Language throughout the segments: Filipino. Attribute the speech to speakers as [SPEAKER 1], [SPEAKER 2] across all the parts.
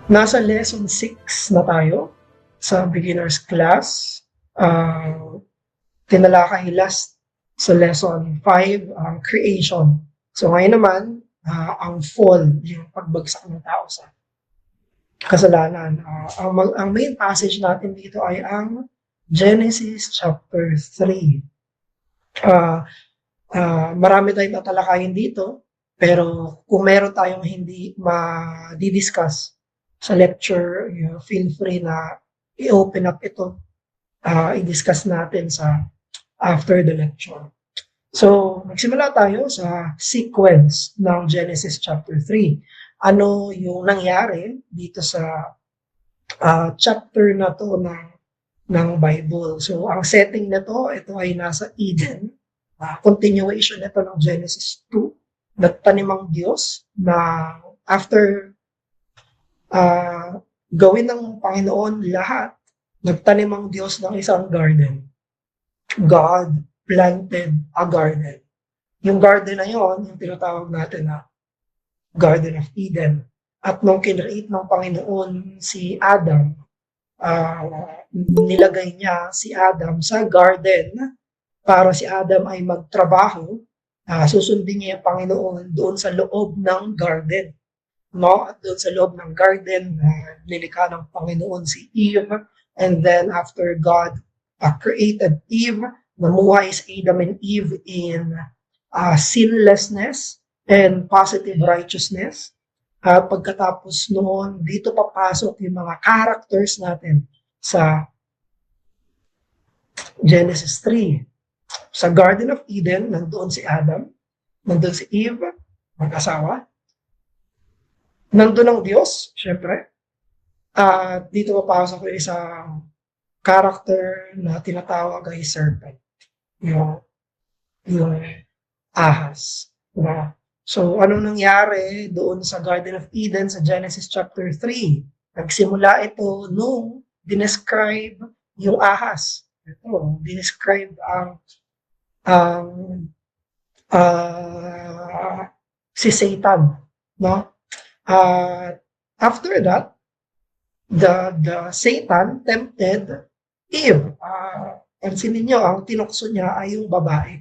[SPEAKER 1] Nasa lesson 6 na tayo sa beginner's class. Tinalakay last sa lesson 5 ang creation. So ngayon naman, ang fall, yung pagbagsak ng tao sa kasalanan. Ang main passage natin dito ay ang Genesis chapter 3. Marami tayong tatalakayin dito, pero kung meron tayong hindi ma-discuss sa lecture, feel free na i-open up ito, i-discuss natin sa after the lecture. So, magsimula tayo sa sequence ng Genesis chapter 3. Ano yung nangyari dito sa chapter na to ng Bible. So, ang setting nito, ito ay nasa Eden. Continuation ito ng Genesis 2. Nagtanimang Diyos na after gawin ng Panginoon lahat, nagtanim ang Diyos ng isang garden. God planted a garden. Yung garden na yon, yung tinatawag natin na Garden of Eden. At nung kinreate ng Panginoon si Adam, nilagay niya si Adam sa garden para si Adam ay magtrabaho. Susundin niya yung Panginoon doon sa loob ng garden. No? At doon sa loob ng garden, nilikha ng Panginoon si Eve. And then after God created Eve, namuhay si Adam and Eve in sinlessness and positive righteousness. Pagkatapos noon, dito papasok yung mga characters natin sa Genesis 3. Sa Garden of Eden, nandoon si Adam, nandoon si Eve, mag-asawa. Nandoon ang Diyos, syempre. Dito papasok yung isang character na tinatawag ay serpent. Yung ahas. Diba? So, ano nangyari doon sa Garden of Eden sa Genesis chapter 3? Nagsimula ito nung dinescribe yung ahas. Ito, dinescribe si Satan. No? After that, the Satan tempted Eve. Pansinin niyo, ang tinukso niya ay yung babae.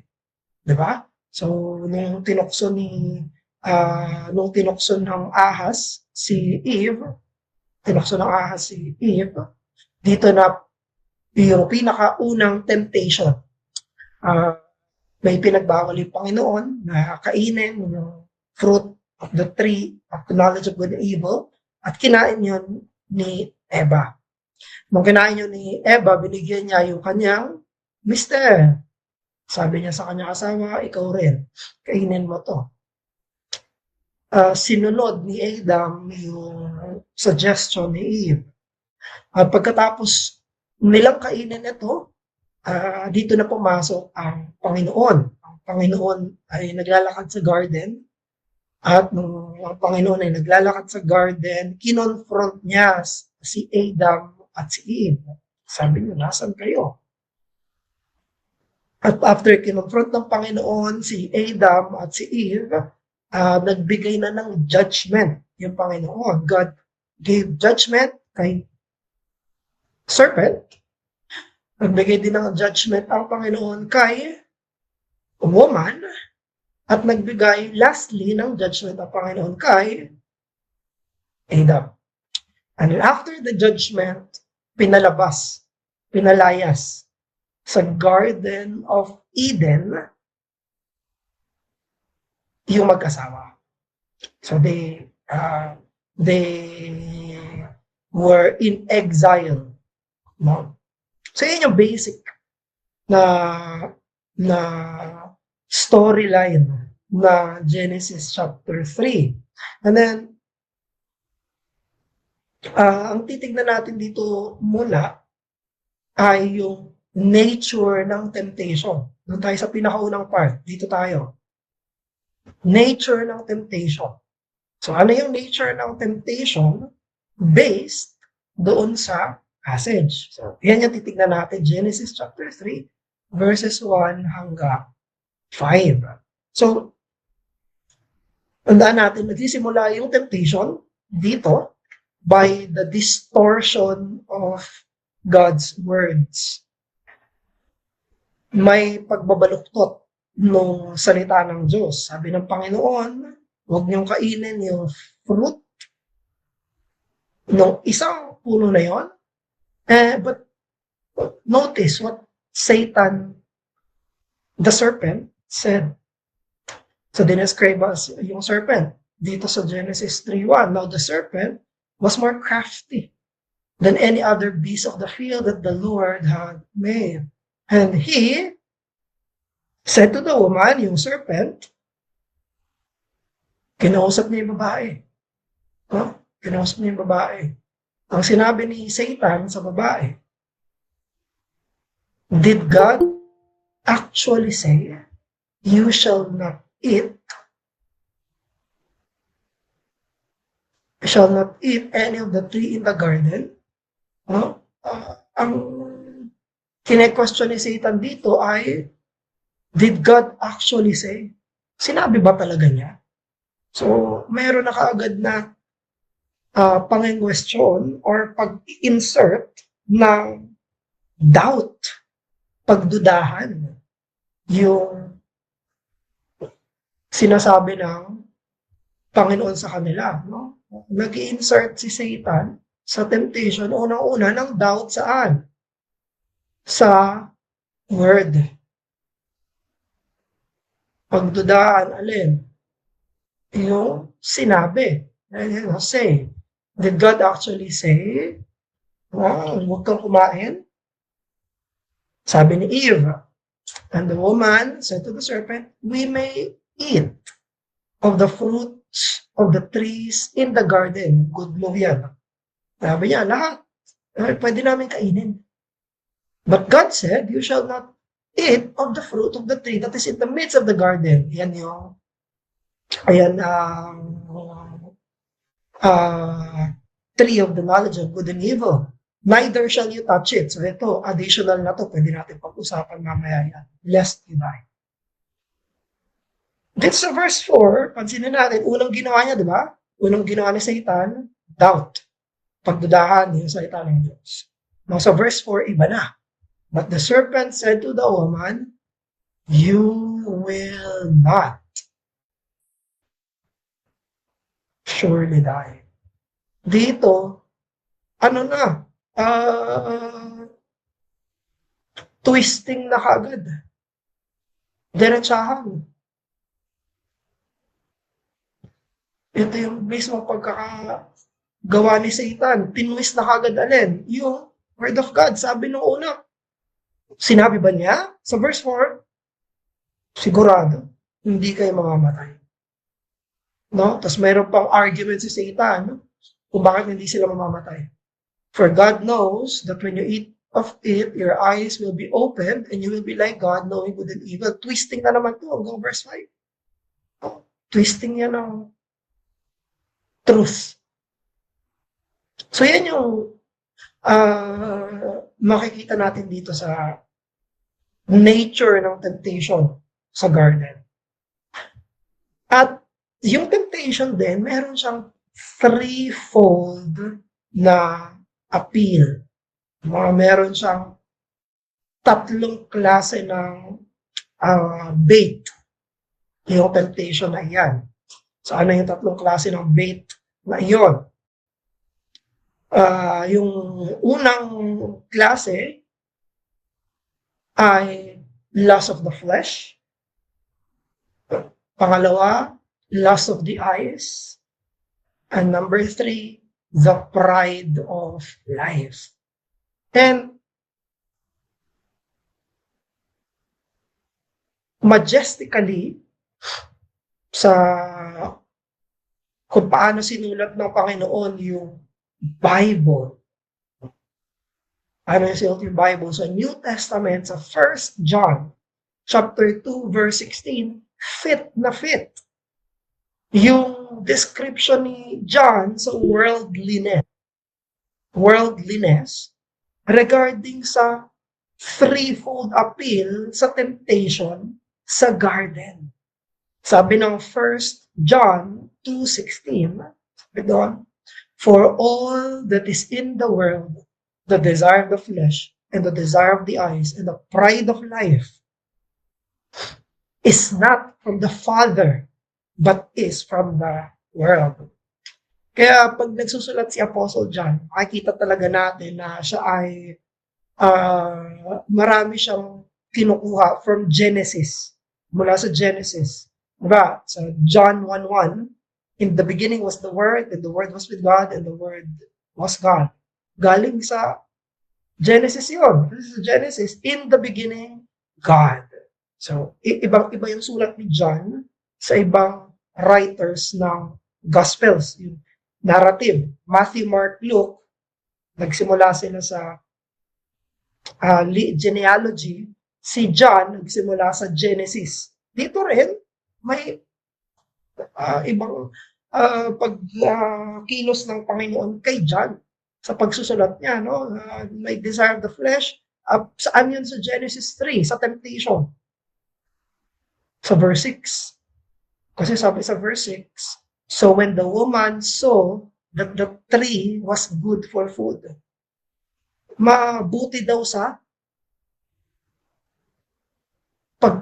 [SPEAKER 1] Diba? So, nung tinukso ng ahas si Eve, dito na yung pinakaunang temptation. May pinagbawal yung Panginoon na kainin yung fruit of the tree of the knowledge of good and evil, at kinain yun ni Eva. Nung kinain yun ni Eva, binigyan niya yung kanyang mister. Sabi niya sa kanyang asawa, ikaw rin, kainin mo to. Sinunod ni Adam yung suggestion ni Eve. At pagkatapos nilang kainin ito, dito na pumasok ang Panginoon. Ang Panginoon ay naglalakad sa garden, at nung ang Panginoon ay naglalakad sa garden, kinonfront niya si Adam at si Eve. Sabi niya, nasan kayo? At after kinonfront ng Panginoon si Adam at si Eve, nagbigay na ng judgment yung Panginoon. God gave judgment kay serpent. Nagbigay din ng judgment ang Panginoon kay woman. At nagbigay lastly ng judgment ang Panginoon kay Adam. And after the judgment, pinalayas sa Garden of Eden yung mag-asawa. So they were in exile. No? So yun yung basic na storyline na Genesis chapter 3. And then, ang titignan natin dito muna ay yung nature ng temptation. Doon tayo sa pinakaunang part. Dito tayo. Nature ng temptation. So, ano yung nature ng temptation? Based doon sa passage. So, yan yung titignan natin. Genesis chapter 3, verses 1 hanggang 5. So, tandaan natin, nagsisimula yung temptation dito by the distortion of God's words. May pagbabaluktot nung salita ng Diyos. Sabi ng Panginoon, huwag niyong kainin yung fruit nung isang puno na yon. But notice what Satan, the serpent, said. So, dinescribe us yung serpent dito sa Genesis 3:1. Now, the serpent was more crafty than any other beast of the field that the Lord had made. And he said to the woman, yung serpent, kinausap niya yung babae. Kinausap niya yung babae. Ang sinabi ni Satan sa babae, did God actually say, you shall not eat any of the tree in the garden? Ang kine-question ni Satan dito ay, did God actually say? Sinabi ba talaga niya? So, meron na kaagad na pang-question or pag-insert ng doubt, pagdudahan, yung sinasabi ng Panginoon sa kanila. No? Nag-i-insert si Satan sa temptation, unang-una ng doubt saan? Sa word. Pagdudahan, alin? Yung sinabi. Say. Did God actually say, huwag kang kumain? Sabi ni Eve. And the woman said to the serpent, we may eat of the fruits of the trees in the garden. Good move yan. Sabi niya, lahat. Pwede namin kainin. But God said, you shall not eat of the fruit of the tree that is in the midst of the garden. Yan yung, tree of the knowledge of good and evil. Neither shall you touch it. So ito, additional na to, pwede natin pag-usapan mamaya yan. Lest you die. Dito sa verse 4, pansinin natin, unang ginawa niya, di ba? Unang ginawa ni Satan, doubt. Pagdudahan yung salita ng Diyos. Now sa verse 4, iba na. But the serpent said to the woman, you will not surely die. Dito, twisting na kagad. Diretsahan. Ito yung mismo pagkakagawa ni Satan. Tinwist na kagad alin. Yung word of God, sabi nung una. Sinabi ba niya? Sa verse 4, sigurado, hindi kayo mamamatay. No? Tapos mayroon pang argument si Satan, no? Kung bakit hindi sila mamamatay. For God knows that when you eat of it, your eyes will be opened and you will be like God, knowing good and evil. Twisting na naman to hanggang verse 5. No? Twisting yan ng truth. So yan yung makikita natin dito sa nature ng temptation sa garden. At yung temptation din, meron siyang threefold na appeal. Meron siyang tatlong klase ng bait. Yung temptation na yan. So ano yung tatlong klase ng bait na iyon? Yung unang klase ay lust of the flesh. Pangalawa, lust of the eyes. And number 3, the pride of life. And majestically, sa kung paano sinulat ng Panginoon yung Bible. Ano yung sinulat yung Bible? Sa New Testament, sa 1 John, chapter 2, verse 16, fit na fit yung description ni John sa worldliness regarding sa threefold appeal sa temptation sa garden. Sabi ng 1 John 2:16, sabi doon, For all that is in the world, the desire of the flesh, and the desire of the eyes, and the pride of life, is not from the Father, but is from the world. Kaya pag nagsusulat si Apostle John, makikita talaga natin na siya ay marami siyang kinukuha from Genesis. Mula sa Genesis. Diba? Sa John 1:1, in the beginning was the Word, and the Word was with God, and the Word was God. Galing sa Genesis yun. This is Genesis. In the beginning, God. So, ibang-iba yung sulat ni John sa ibang writers ng Gospels. Yung narrative. Matthew, Mark, Luke, nagsimula sila sa genealogy. Si John, nagsimula sa Genesis. Dito rin, may ibang pagkilos ng Panginoon kay John sa pagsusulat niya, no? May desire of the flesh. Saan yun sa Genesis 3? Sa temptation. Sa verse 6. Kasi sabi sa verse 6, so when the woman saw that the tree was good for food, mabuti daw sa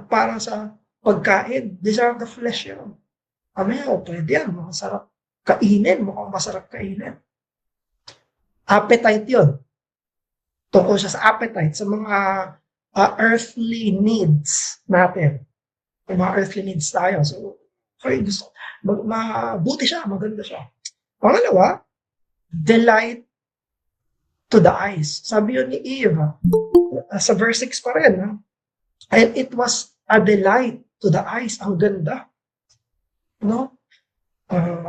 [SPEAKER 1] para sa pagkain, desire of the flesh yun. Pwede yan, masarap kainin, mukhang masarap kainin. Appetite yun. Tungkol siya sa appetite, sa mga earthly needs natin. May mga earthly needs tayo. So, mabuti siya, maganda siya. Pangalawa, delight to the eyes. Sabi yun ni Eve, sa verse 6 pa rin, and it was a delight to the eyes. Ang ganda. No?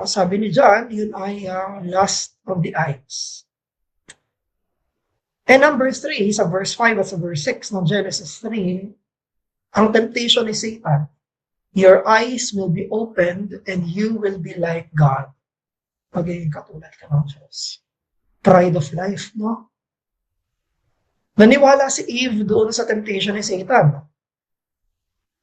[SPEAKER 1] Sabi ni John, yun ay lust of the eyes. And number 3, sa verse 5 at sa verse 6 ng Genesis 3, ang temptation ni Satan, your eyes will be opened and you will be like God. Pagiging katulad ka ng Diyos. Pride of life, no? Naniwala si Eve doon sa temptation ni Satan.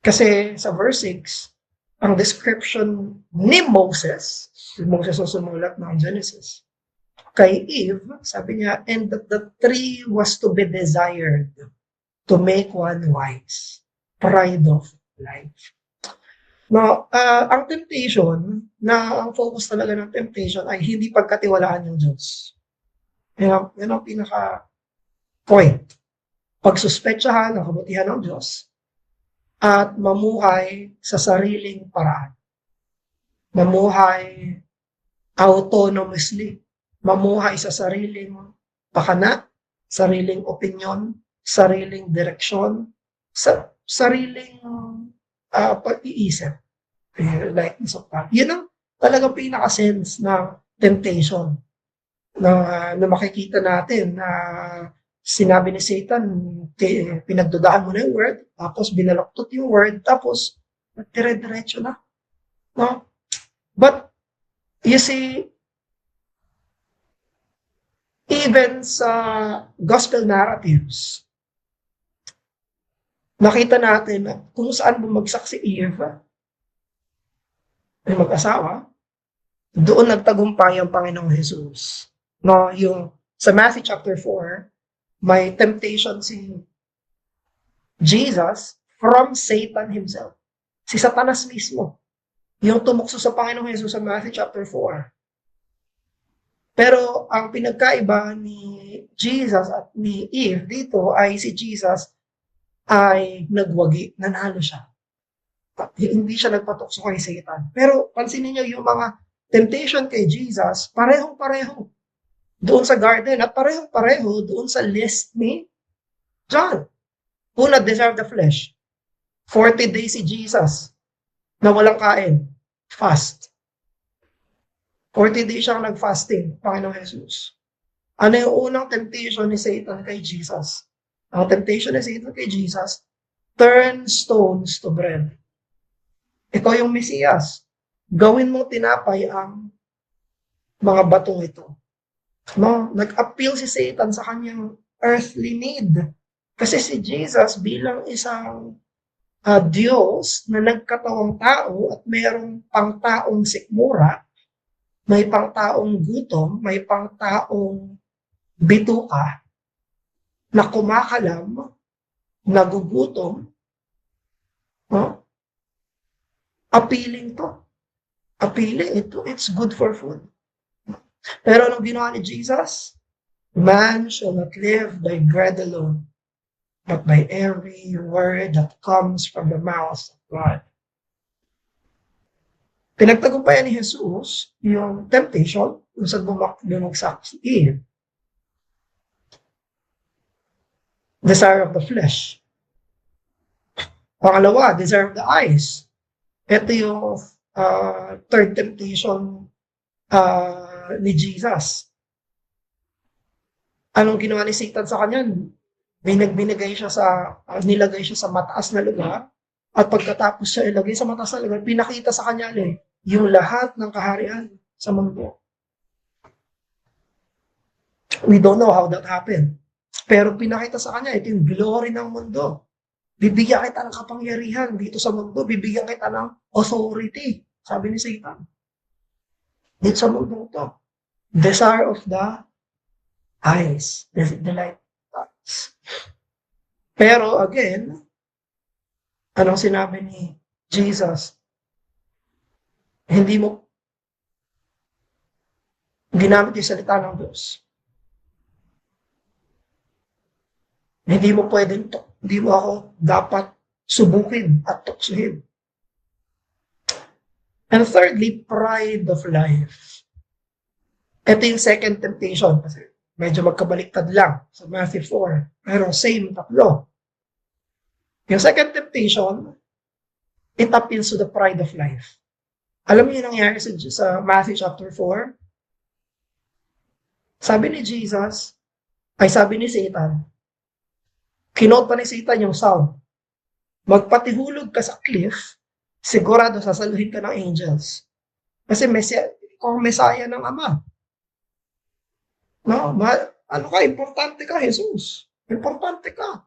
[SPEAKER 1] Kasi sa verse 6, ang description ni Moses, si Moses ang sumulat ng Genesis, kay Eve, sabi niya, and that the tree was to be desired to make one wise. Pride of life. Now, ang temptation, ang focus talaga ng temptation ay hindi pagkatiwalaan ng Diyos. Yan ang pinaka-point. Pagsuspetsahan ang kabutihan ng Diyos at mamuhay sa sariling paraan. Mamuhay autonomously. Mamuhay sa sariling pakana, sariling opinyon, sariling direksyon, sa sariling pag-iisip. Likeness of God. Yun ang talagang pinaka-sense ng temptation na makikita natin na sinabi ni Satan, pinagdudahan mo na yung word, tapos binaloktot yung word, tapos dire-diretso na. No? But, you see, even sa gospel narratives, nakita natin na kung saan bumagsak si Eve, ay mag-asawa, doon nagtagumpay ang Panginoong Jesus. No, yung sa Matthew chapter 4, may temptation si Jesus from Satan himself. Si Satanas mismo. Yung tumukso sa Panginoong Jesus sa Matthew chapter 4. Pero ang pinagkaiba ni Jesus at ni Eve dito ay si Jesus ay nagwagi, nanalo siya. Hindi siya nagpatukso kay Satan. Pero pansinin niyo yung mga temptation kay Jesus, parehong-pareho doon sa garden at parehong-pareho doon sa list ni John. Una, desire of the flesh. 40 days si Jesus na walang kain. Fast. 40 days siyang nag-fasting, Panginoong Jesus. Ano yung unang temptation ni Satan kay Jesus? Ang temptation ni Satan kay Jesus, turn stones to bread. Ikaw yung Mesiyas. Gawin mong tinapay ang mga batong ito. No? Nag-appeal si Satan sa kanyang earthly need. Kasi si Jesus bilang isang Diyos na nagkatawang tao at mayroong pangtaong sikmura, may pangtaong gutom, may pangtaong bituka na kumakalam, nagugutom, no? Appealing to. Appealing. It's good for food. Pero anong ginawa ni Jesus? Man shall not live by bread alone, but by every word that comes from the mouth of God. Pinagtagumpayan ni Jesus yung temptation kung saan bumagsak si Eve. Desire of the flesh. Pangalawa, desire of the eyes. Ito yung third temptation ni Jesus. Anong ginawa ni Satan sa kanya? Nilagay siya sa mataas na lugar, at pagkatapos siya ilagay sa mataas na lugar, pinakita sa kanya yung lahat ng kaharian sa mundo. We don't know how that happened. Pero pinakita sa kanya, ito yung glory ng mundo. Bibigyan kita ng kapangyarihan dito sa mundo. Bibigyan kita ng authority. Sabi ni Satan. Dito sa mundo to. Desire of the eyes. The light eyes. Pero again, anong sinabi ni Jesus? Hindi mo ginamit yung salita ng Diyos. Hindi mo ako dapat subukin at tuksuhin. And thirdly, pride of life. Ito yung second temptation kasi medyo magkabaliktad lang sa Matthew 4. Pero same tatlo. Yung second temptation, it appeals to the pride of life. Alam niyo yung nangyari sa Matthew chapter 4? Sabi ni Satan, kinote pa ni Satan yung sound. Magpatihulog ka sa cliff, sigurado sasaluhin ka ng angels. Kasi Messiah ng Ama. No, importante ka, Jesus. Importante ka.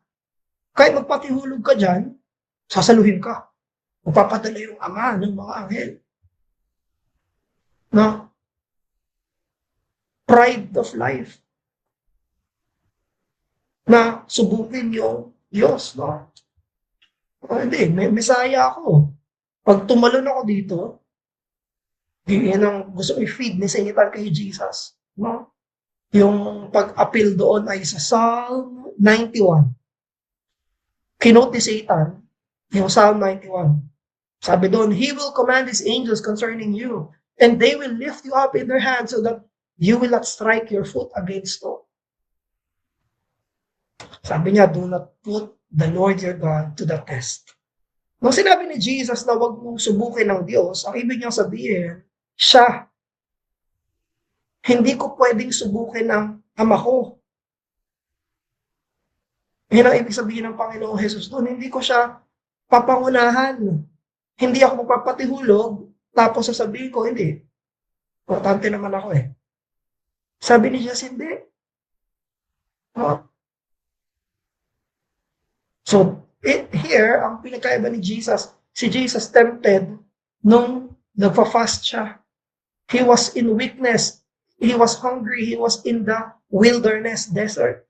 [SPEAKER 1] Kahit magpatihulog ka dyan, sasaluhin ka. Magpapadala yung Ama ng mga anghel. No? Pride of life. Na subukin yung Diyos, no? Hindi, may Messiah ako. Pag tumalon ako dito, yan ang gusto i-feed ni Satan kay Jesus, no? Yung pag-appeal doon ay sa Psalm 91. Kinote ni Satan yung Psalm 91. Sabi doon, He will command His angels concerning you, and they will lift you up in their hands so that you will not strike your foot against stone. Sabi niya, do not put the Lord your God to the test. Nung sinabi ni Jesus na huwag mong subukin ng Diyos, ang ibig niyang sabihin, siya. Hindi ko pwedeng subukin ng Ama ko. Yan ang ibig sabihin ng Panginoong Jesus doon. Hindi ko siya papangunahan. Hindi ako magpapatihulog, tapos sasabihin ko, hindi. Importante naman ako eh. Sabi ni Jesus, hindi. So, here, ang pinagkaiba ni Jesus, si Jesus tempted nung nagpa-fast siya. He was in weakness. He was hungry. He was in the wilderness, desert.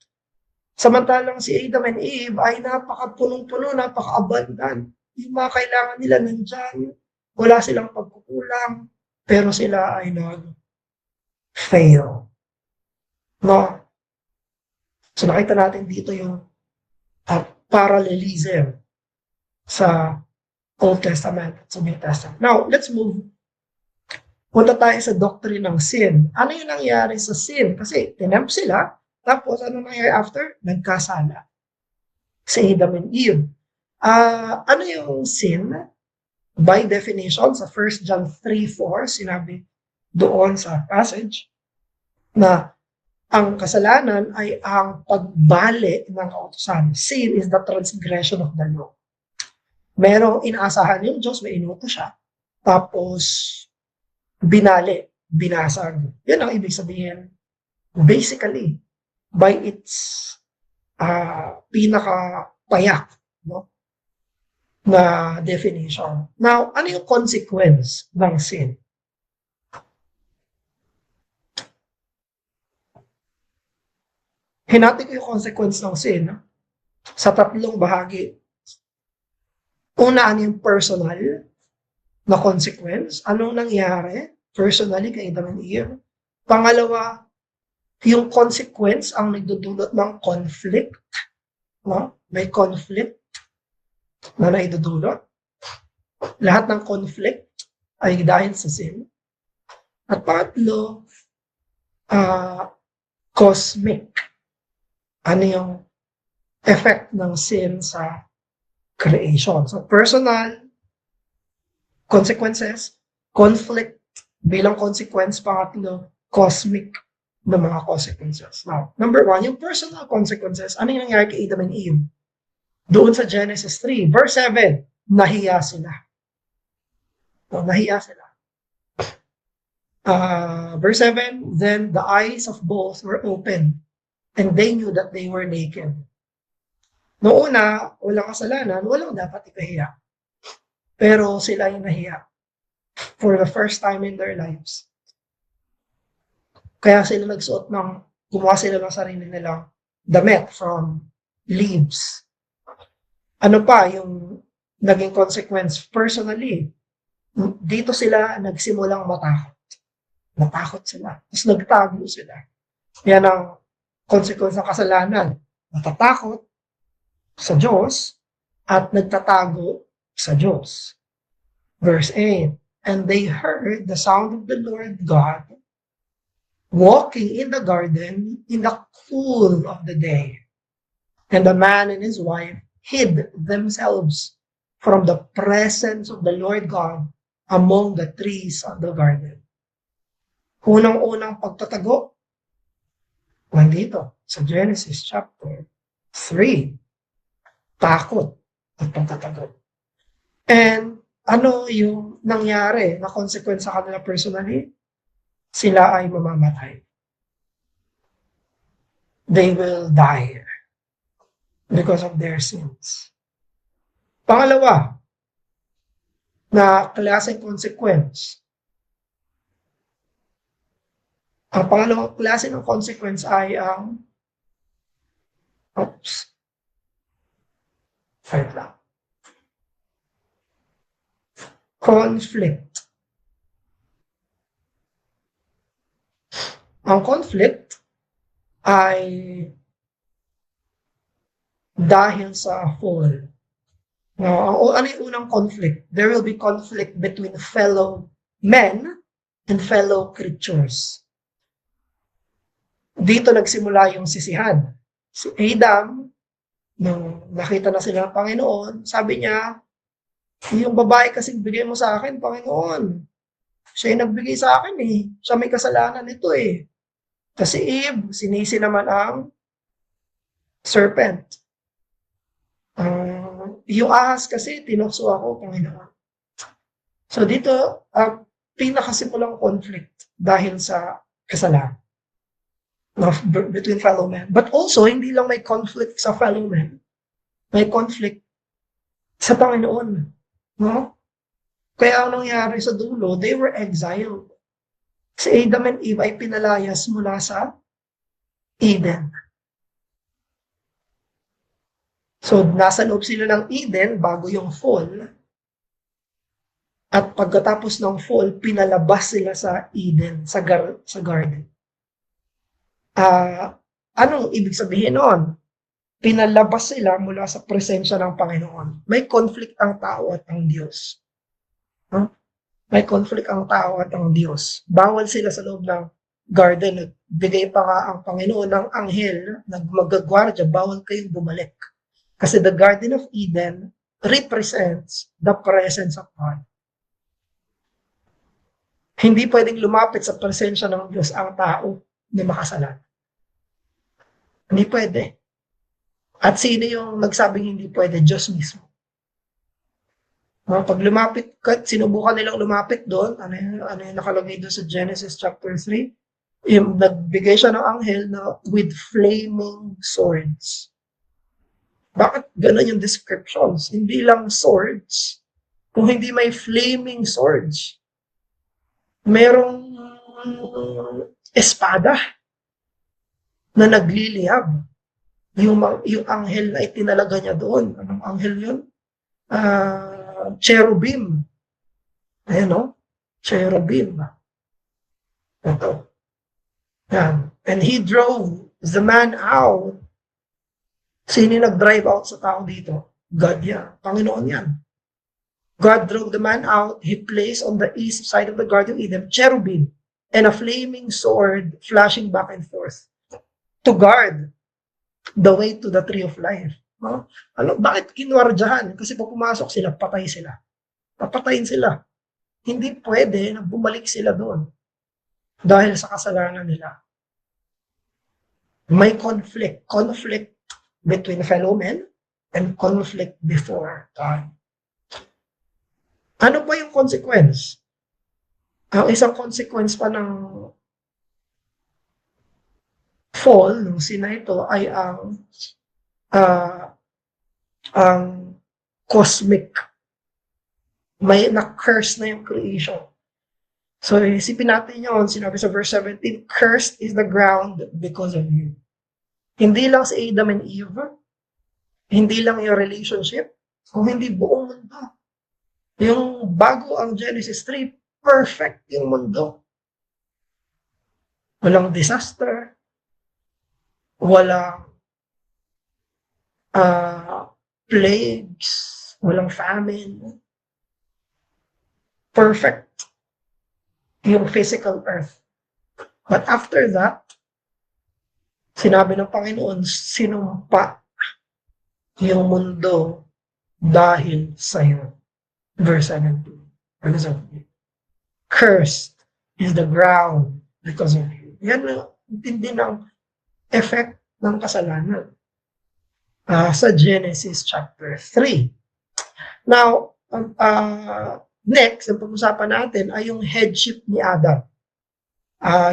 [SPEAKER 1] Samantalang si Adam and Eve ay napaka-punong-puno, napaka-abundant. Yung mga kailangan nila nandyan. Wala silang pagkukulang. Pero sila ay nag-fail. No? So nakita natin dito yung parallelism sa Old Testament at sa New Testament. Now, let's move. Punta tayo sa doctrine ng sin. Ano yung nangyari sa sin? Kasi tinempt sila, tapos ano nangyari after? Nagkasala. Si Adam and Eve. Ano yung sin? By definition, sa 1 John 3:4, sinabi doon sa passage na ang kasalanan ay ang pagbali ng kautusan. Sin is the transgression of the law. Merong inaasahan yung Diyos, may inuto siya. Tapos, binasag. Yan ang ibig sabihin. Basically, by its pinaka-payak, no? Na definition. Now, ano yung consequence ng sin? Hinati ko yung consequence ng sin sa tatlong bahagi. Una, ano yung personal na consequence? Anong nangyari personally kay Adam and Eve? Pangalawa, yung consequence ang nagdudulot ng conflict. No? May conflict na naidudulot. Lahat ng conflict ay dahil sa sin. At pangatlo, cosmic. Ano yung effect ng sin sa creation? So, personal consequences, conflict bilang consequence, pangatlo, cosmic na mga consequences. Now, number one, yung personal consequences, ano yung nangyari kay Adam and Eve? Doon sa Genesis 3, verse 7, nahiya sila. So, nahiya sila. Verse 7, then the eyes of both were open, and they knew that they were naked. Noong una, walang kasalanan, walang dapat ikahiya. Pero sila yung nahiya for the first time in their lives. Kaya sila nagsuot gumawa sila ng sarili nilang damit from leaves. Ano pa yung naging consequence personally? Dito sila nagsimulang matakot. Natakot sila. Tapos nagtago sila. Yan ang consequence ng kasalanan. Natatakot sa Diyos at nagtatago sa Diyos. Verse 8, and they heard the sound of the Lord God walking in the garden in the cool of the day. And the man and his wife hid themselves from the presence of the Lord God among the trees of the garden. Unang-unang pagtatago, nandito sa Genesis chapter 3. Takot at pagtatago. And ano yung nangyari na consequence sa kanila personally? Sila ay mamamatay. They will die because of their sins. Pangalawa, na klaseng consequence. Ang pangalawang klase ng consequence ay ang conflict. Ang conflict ay dahil sa fall. Ano yung unang conflict? There will be conflict between fellow men and fellow creatures. Dito nagsimula yung sisihan. Si Adam, nung nakita na sila ng Panginoon, sabi niya, yung babae kasing bigay mo sa akin, Panginoon, siya yung nagbigay sa akin eh. Siya may kasalanan nito eh. Kasi Eve, sinisi naman ang serpent. Yung ahas kasi, tinukso ako, Panginoon. So dito, pinakasimulang conflict dahil sa kasalanan between fellow men. But also, hindi lang may conflict sa fellow men. May conflict sa Panginoon. No? Kaya ang nangyari sa dulo, they were exiled. Si Adam and Eve ay pinalayas mula sa Eden. So, nasa loob sila ng Eden bago yung fall. At pagkatapos ng fall, pinalabas sila sa Eden, sa garden. Anong ibig sabihin noon? Pinalabas sila mula sa presensya ng Panginoon. May conflict ang tao at ang Diyos. Huh? May conflict ang tao at ang Diyos. Bawal sila sa loob ng garden. Nagbigay pa nga ang Panginoon ng anghel, magagwardya, bawal kayong bumalik. Kasi the Garden of Eden represents the presence of God. Hindi pwedeng lumapit sa presensya ng Diyos ang tao na makasalanan. Hindi pwede. At sino yung nagsabing hindi pwede? Diyos mismo. Pag lumapit, sinubukan nilang lumapit doon, ano yung nakalagay doon sa Genesis chapter 3? Yung nagbigay siya ng anghel na with flaming swords. Bakit gano'n yung descriptions? Hindi lang swords. Kung hindi may flaming swords, merong espada. na nagliliyab. Yung anghel na itinalaga niya doon. Anong anghel yun? Cherubim. Ayan, no? Cherubim. Ito. Yan. And he drove the man out. Sino nag-drive out sa tao dito? God yan. Panginoon yan. God drove the man out. He placed on the east side of the Garden of Eden cherubim and a flaming sword flashing back and forth to guard the way to the tree of life. No? Bakit kinwardyahan? Kasi pag pumasok sila, patay sila. Papatayin sila. Hindi pwede na bumalik sila doon dahil sa kasalanan nila. May conflict between fellow men and conflict before God. Ano pa yung consequence? Ang isang consequence pa ng fall ng sin na ito ay ang cosmic. May na-curse na yung creation. So, isipin natin yun, sinabi sa verse 17, cursed is the ground because of you. Hindi lang si Adam and Eve, hindi lang yung relationship, kung hindi buong mundo. Yung bago ang Genesis 3, perfect yung mundo. Walang disaster, walang plagues, walang famine. Perfect yung physical earth. But after that, sinabi ng Panginoon, sinumpa yung mundo dahil sa'yo. Verse 17. Because of you. Cursed is the ground because of you. Yan ang intindi ng effect ng kasalanan sa Genesis chapter 3. Now, next, ang pag-usapan natin ay yung headship ni Adam.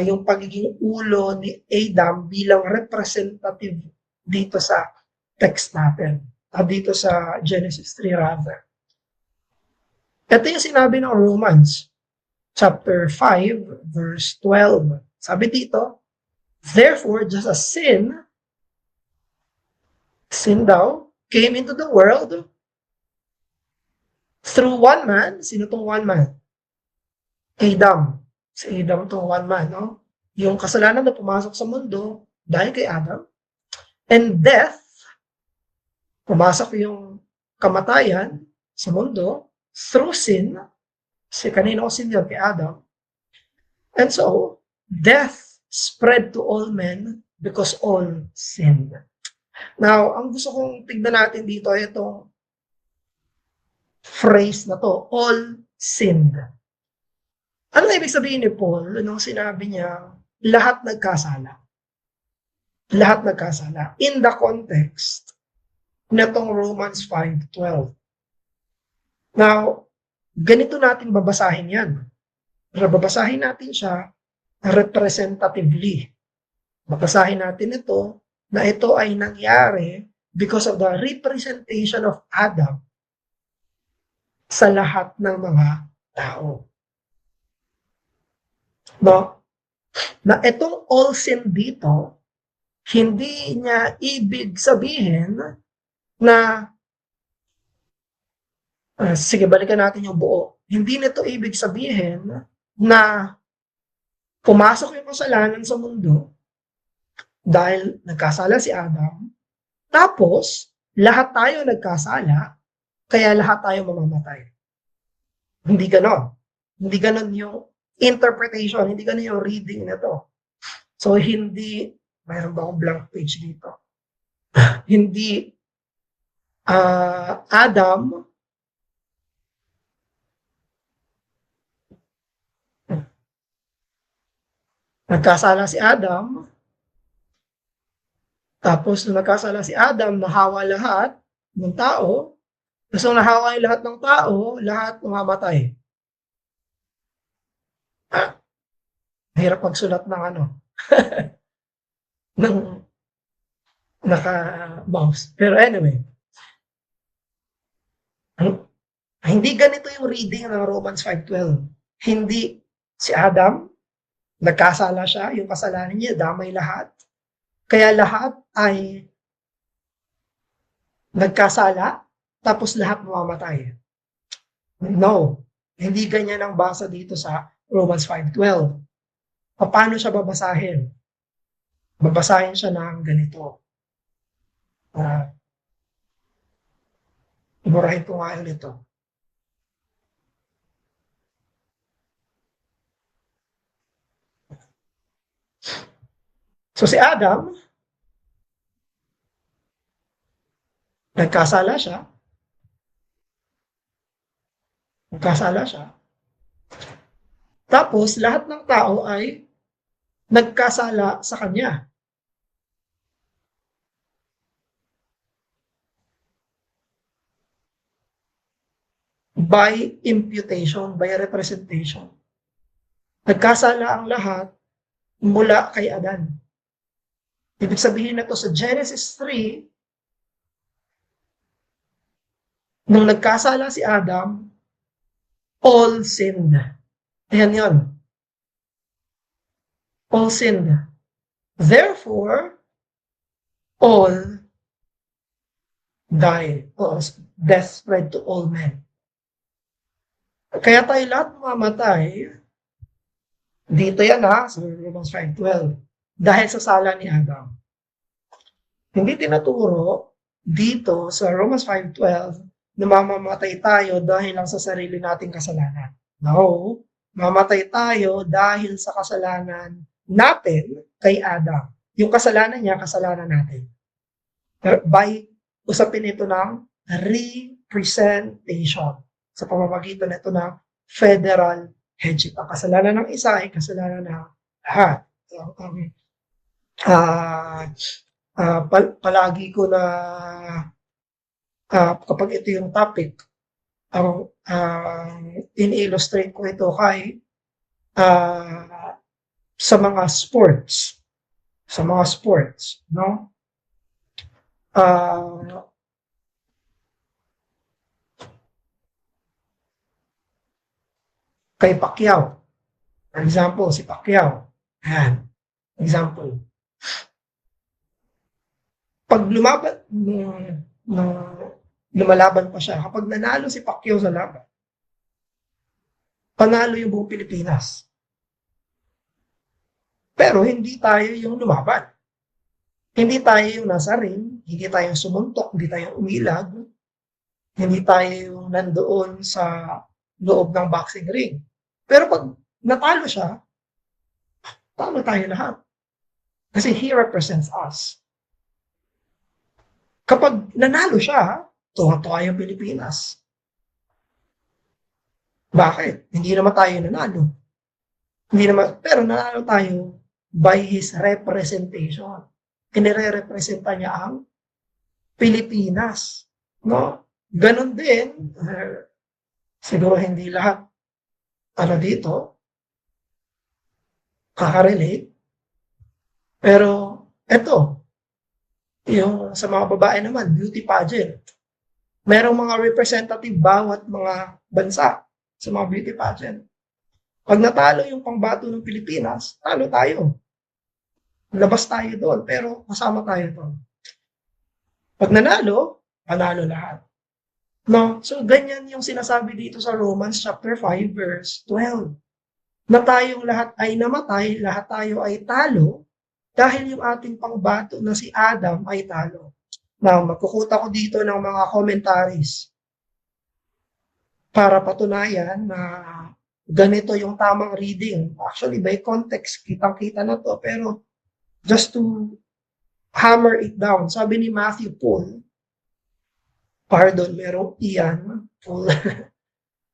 [SPEAKER 1] Yung pagiging ulo ni Adam bilang representative dito sa text natin. Dito sa Genesis 3 rather. Ito yung sinabi ng Romans chapter 5 verse 12. Sabi dito, therefore, just as sin daw, came into the world through one man. Sino tong one man? Adam. Si Adam tong one man, no? Yung kasalanan na pumasok sa mundo dahil kay Adam. And death, pumasok yung kamatayan sa mundo through sin. Si kanino sin yun? Kay Adam. And so, death spread to all men because all sinned. Now, ang gusto kong tignan natin dito ay itong phrase na to, all sinned. Ano ibig sabihin ni Paul nung sinabi niya, lahat nagkasala? Lahat nagkasala. In the context na itong Romans 5:12. Now, ganito natin babasahin yan. Babasahin natin siya representatively. Babasahin natin ito na ito ay nangyari because of the representation of Adam sa lahat ng mga tao. No? Na itong all sin dito, hindi niya ibig sabihin na sige, balikan natin yung buo. Hindi nito ibig sabihin na pumasok yung kasalanan sa mundo dahil nagkasala si Adam, tapos lahat tayo nagkasala, kaya lahat tayo mamamatay. Hindi ganon. Hindi ganon yung interpretation, hindi ganon yung reading na to. So, hindi, mayroon ba akong blank page dito? Hindi Adam nagkasala si Adam, tapos nung nagkasala si Adam, nahawa lahat ng tao, tapos nung nahawa yung lahat ng tao, lahat mamamatay. Hirap magsulat ng ng naka-mouse. Pero anyway, hindi ganito yung reading ng Romans 5:12. Hindi si Adam, nagkasala siya, yung kasalanan niya, damay lahat. Kaya lahat ay nagkasala, tapos lahat mamamatay. No, hindi ganyan ang basa dito sa Romans 5:12. Paano siya babasahin? Babasahin siya ng ganito. Iburahin ko nga ulit ito. So si Adam, nagkasala siya. Nagkasala siya. Tapos lahat ng tao ay nagkasala sa kanya. By imputation, by representation. Nagkasala ang lahat mula kay Adan. Ibig sabihin na to sa Genesis 3, nung nagkasala si Adam, all sinned. Ayan yun. All sinned. Therefore, all died. Death spread to all men. Kaya tayo lahat mamatay. Dito yan sa Romans 5:12. Dahil sa sala ni Adam. Hindi tinuturo dito sa Romans 5:12 na mamamatay tayo dahil lang sa sarili nating kasalanan. No, mamatay tayo dahil sa kasalanan natin kay Adam. Yung kasalanan niya, kasalanan natin. By usapin ito ng representation sa pamamagitan nito ng federal headship. Ang kasalanan ng isa ay kasalanan ng lahat. Palagi ko na kapag ito yung topic, in-illustrate ko ito kay sa mga sports. Sa mga sports, no? Kay Pacquiao. For example, si Pacquiao. Ayan. Example. Pag lumalaban pa siya, kapag nanalo si Pacquiao sa laban, panalo yung buong Pilipinas. Pero hindi tayo yung lumaban. Hindi tayo yung nasa ring, hindi tayo yung sumuntok, hindi tayo umilag, hindi tayo yung nandoon sa loob ng boxing ring. Pero pag natalo siya, talo tayo lahat. Kasi he represents us. Kapag nanalo siya, tuwa-tuwa yung Pilipinas. Bakit? Hindi naman tayo nanalo. Hindi naman, pero nanalo tayo by his representation. Inire-representa niya ang Pilipinas. No? Ganon din, siguro hindi lahat dito kakarelate. Pero eto, yung sa mga babae naman, beauty pageant. Merong mga representative bawat mga bansa sa mga beauty pageant. Pag natalo yung pangbato ng Pilipinas, talo tayo. Labas tayo doon, pero kasama tayo doon. Pag nanalo, panalo lahat. No? So, ganyan yung sinasabi dito sa Romans chapter 5, verse 12. Na tayong lahat ay namatay, lahat tayo ay talo, dahil yung ating pangbato na si Adam ay talo. Now, magkukuta ko dito ng mga commentaries para patunayan na ganito yung tamang reading. Actually, by context, kitang-kita na to, pero just to hammer it down, sabi ni Matthew Poole, merong Ian Poole,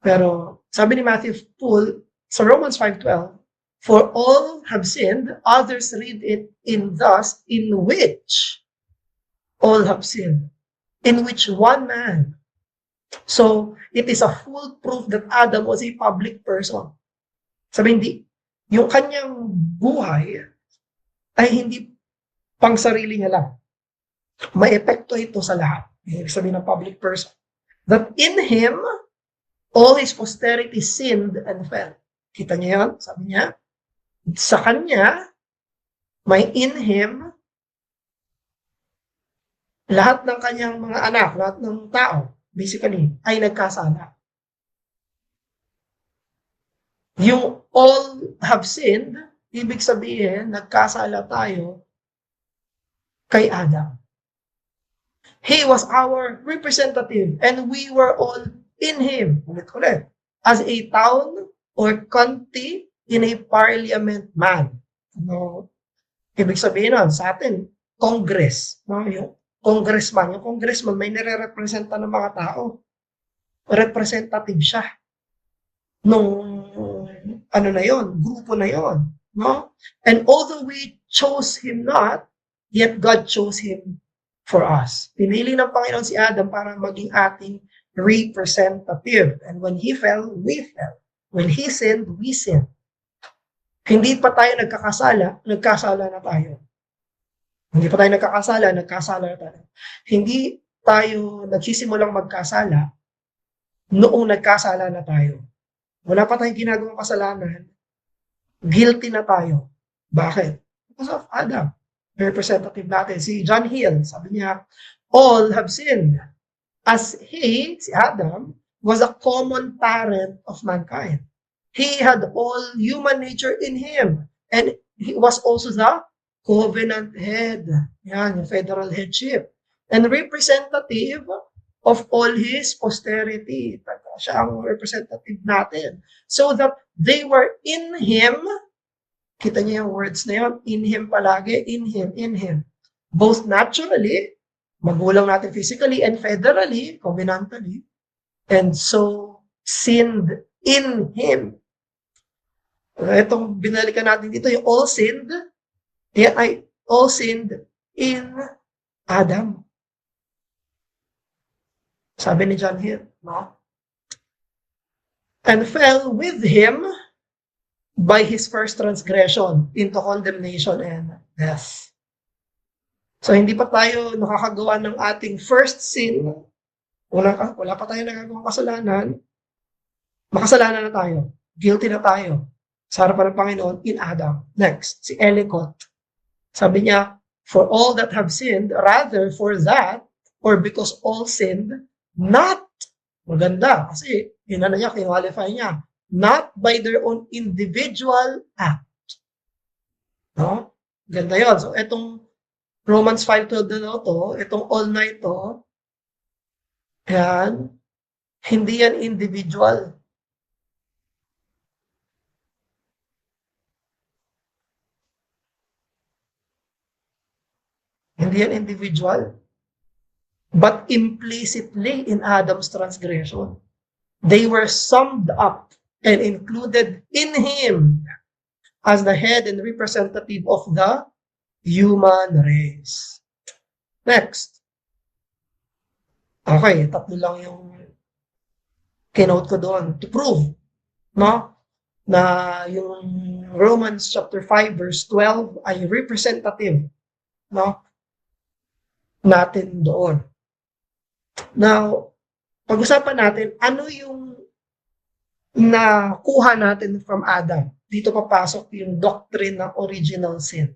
[SPEAKER 1] pero sabi ni Matthew Poole, sa Romans 5:12, for all have sinned, others read it in thus, in which all have sinned, in which one man. So, it is a full proof that Adam was a public person. Sabi hindi, yung kanyang buhay ay hindi pang sarili niya lang. May epekto ito sa lahat. Ibig sabihin ng public person. That in him, all his posterity sinned and fell. Kita niyo yun? Sabi niya, sa kanya, may in him, Lahat ng kanyang mga anak, lahat ng tao, basically, ay nagkasala. Yung all have sinned, ibig sabihin, nagkasala tayo kay Adam. He was our representative and we were all in him. Ulit-ulit. As a town or county in a parliament man. No? Ibig sabihin nun, sa atin, Congress. No? Yung congressman may nire-representa ng mga tao. Representative siya nung ano na yon, grupo na yon, no? And although we chose him not, yet God chose him for us. Pinili ng Panginoon si Adam para maging ating representative. And when he fell, we fell. When he sinned, we sinned. Hindi pa tayo nagkasala na tayo. Hindi pa tayo nagkasala na tayo. Hindi tayo nagsisimulang magkasala noong nagkasala na tayo. Wala pa tayong ginagawang kasalanan, guilty na tayo. Bakit? Because of Adam. Representative natin. Si John Hill, sabi niya, all have sinned. As he, si Adam, was a common parent of mankind. He had all human nature in him. And he was also the covenant head. Yan, yung federal headship. And representative of all his posterity. Siya ang representative natin. So that they were in him. Kita niyo yung words na yun. In him palagi. In him. In him. Both naturally, magulang natin physically, and federally, covenantally. And so, sinned in him. Itong binalikan natin dito, yung all sinned, yan ay all sinned in Adam. Sabi ni John Hill, no? And fell with him by his first transgression into condemnation and death. So, hindi pa tayo nakakagawa ng ating first sin. Wala pa tayo nagagawang kasalanan. Makasalanan na tayo. Guilty na tayo. Sa harapan ng Panginoon in Adam. Next, si Ellicott. Sabi niya, for all that have sinned, rather for that, or because all sinned, not, maganda, kasi yun na niya, kinqualify niya, not by their own individual act. No? Ganda yun. So, itong Romans 5:12 na to, itong all na ito, yan, hindi yan individual. Hindi yan individual. But implicitly in Adam's transgression, they were summed up and included in him as the head and representative of the human race. Next. Okay, tatlo lang yung kinote ko doon to prove, no, na yung Romans chapter 5 verse 12 ay representative, no, natin doon. Now, pag-usapan natin, ano yung nakuha natin from Adam? Dito papasok yung doctrine ng original sin.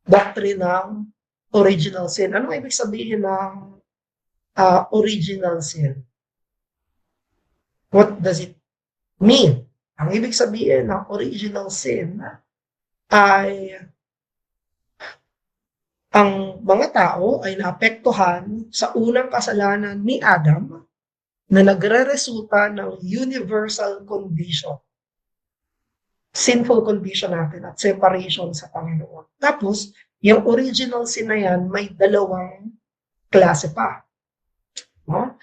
[SPEAKER 1] Doctrine ng original sin. Ano ibig sabihin ng original sin? What does it mean? Ang ibig sabihin ng original sin ay ang mga tao ay naapektuhan sa unang kasalanan ni Adam na nagre-resulta ng universal condition. Sinful condition natin at separation sa Panginoon. Tapos, yung original sin na yan, may dalawang klase pa. No?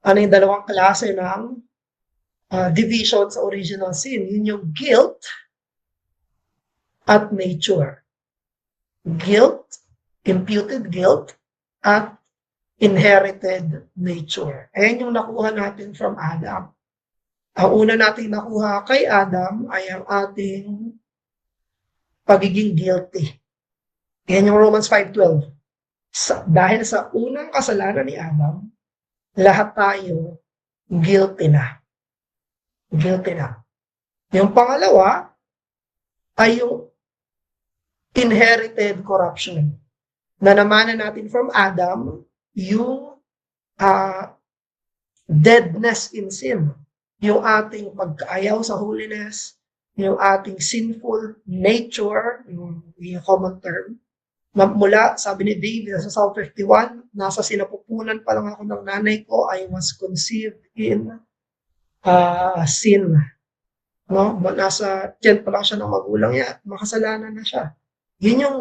[SPEAKER 1] Ano yung dalawang klase ng division sa original sin? Yun yung guilt at nature. Guilt, imputed guilt, at inherited nature. Ayan yung nakuha natin from Adam. Ang una natin nakuha kay Adam ay ang ating pagiging guilty. Ayan yung Romans 5:12. Dahil sa unang kasalanan ni Adam, lahat tayo guilty na. Guilty na. Yung pangalawa ay yung inherited corruption. na namanan natin from Adam, yung deadness in sin, yung ating pagkaayaw sa holiness, yung ating sinful nature, yung common term, na mula, sabi ni David sa Psalm 51, nasa sinapupunan pa lang ako ng nanay ko, I was conceived in sin. No? Nasa tiyan pa lang siya ng magulang niya, makasalanan na siya. Yun yung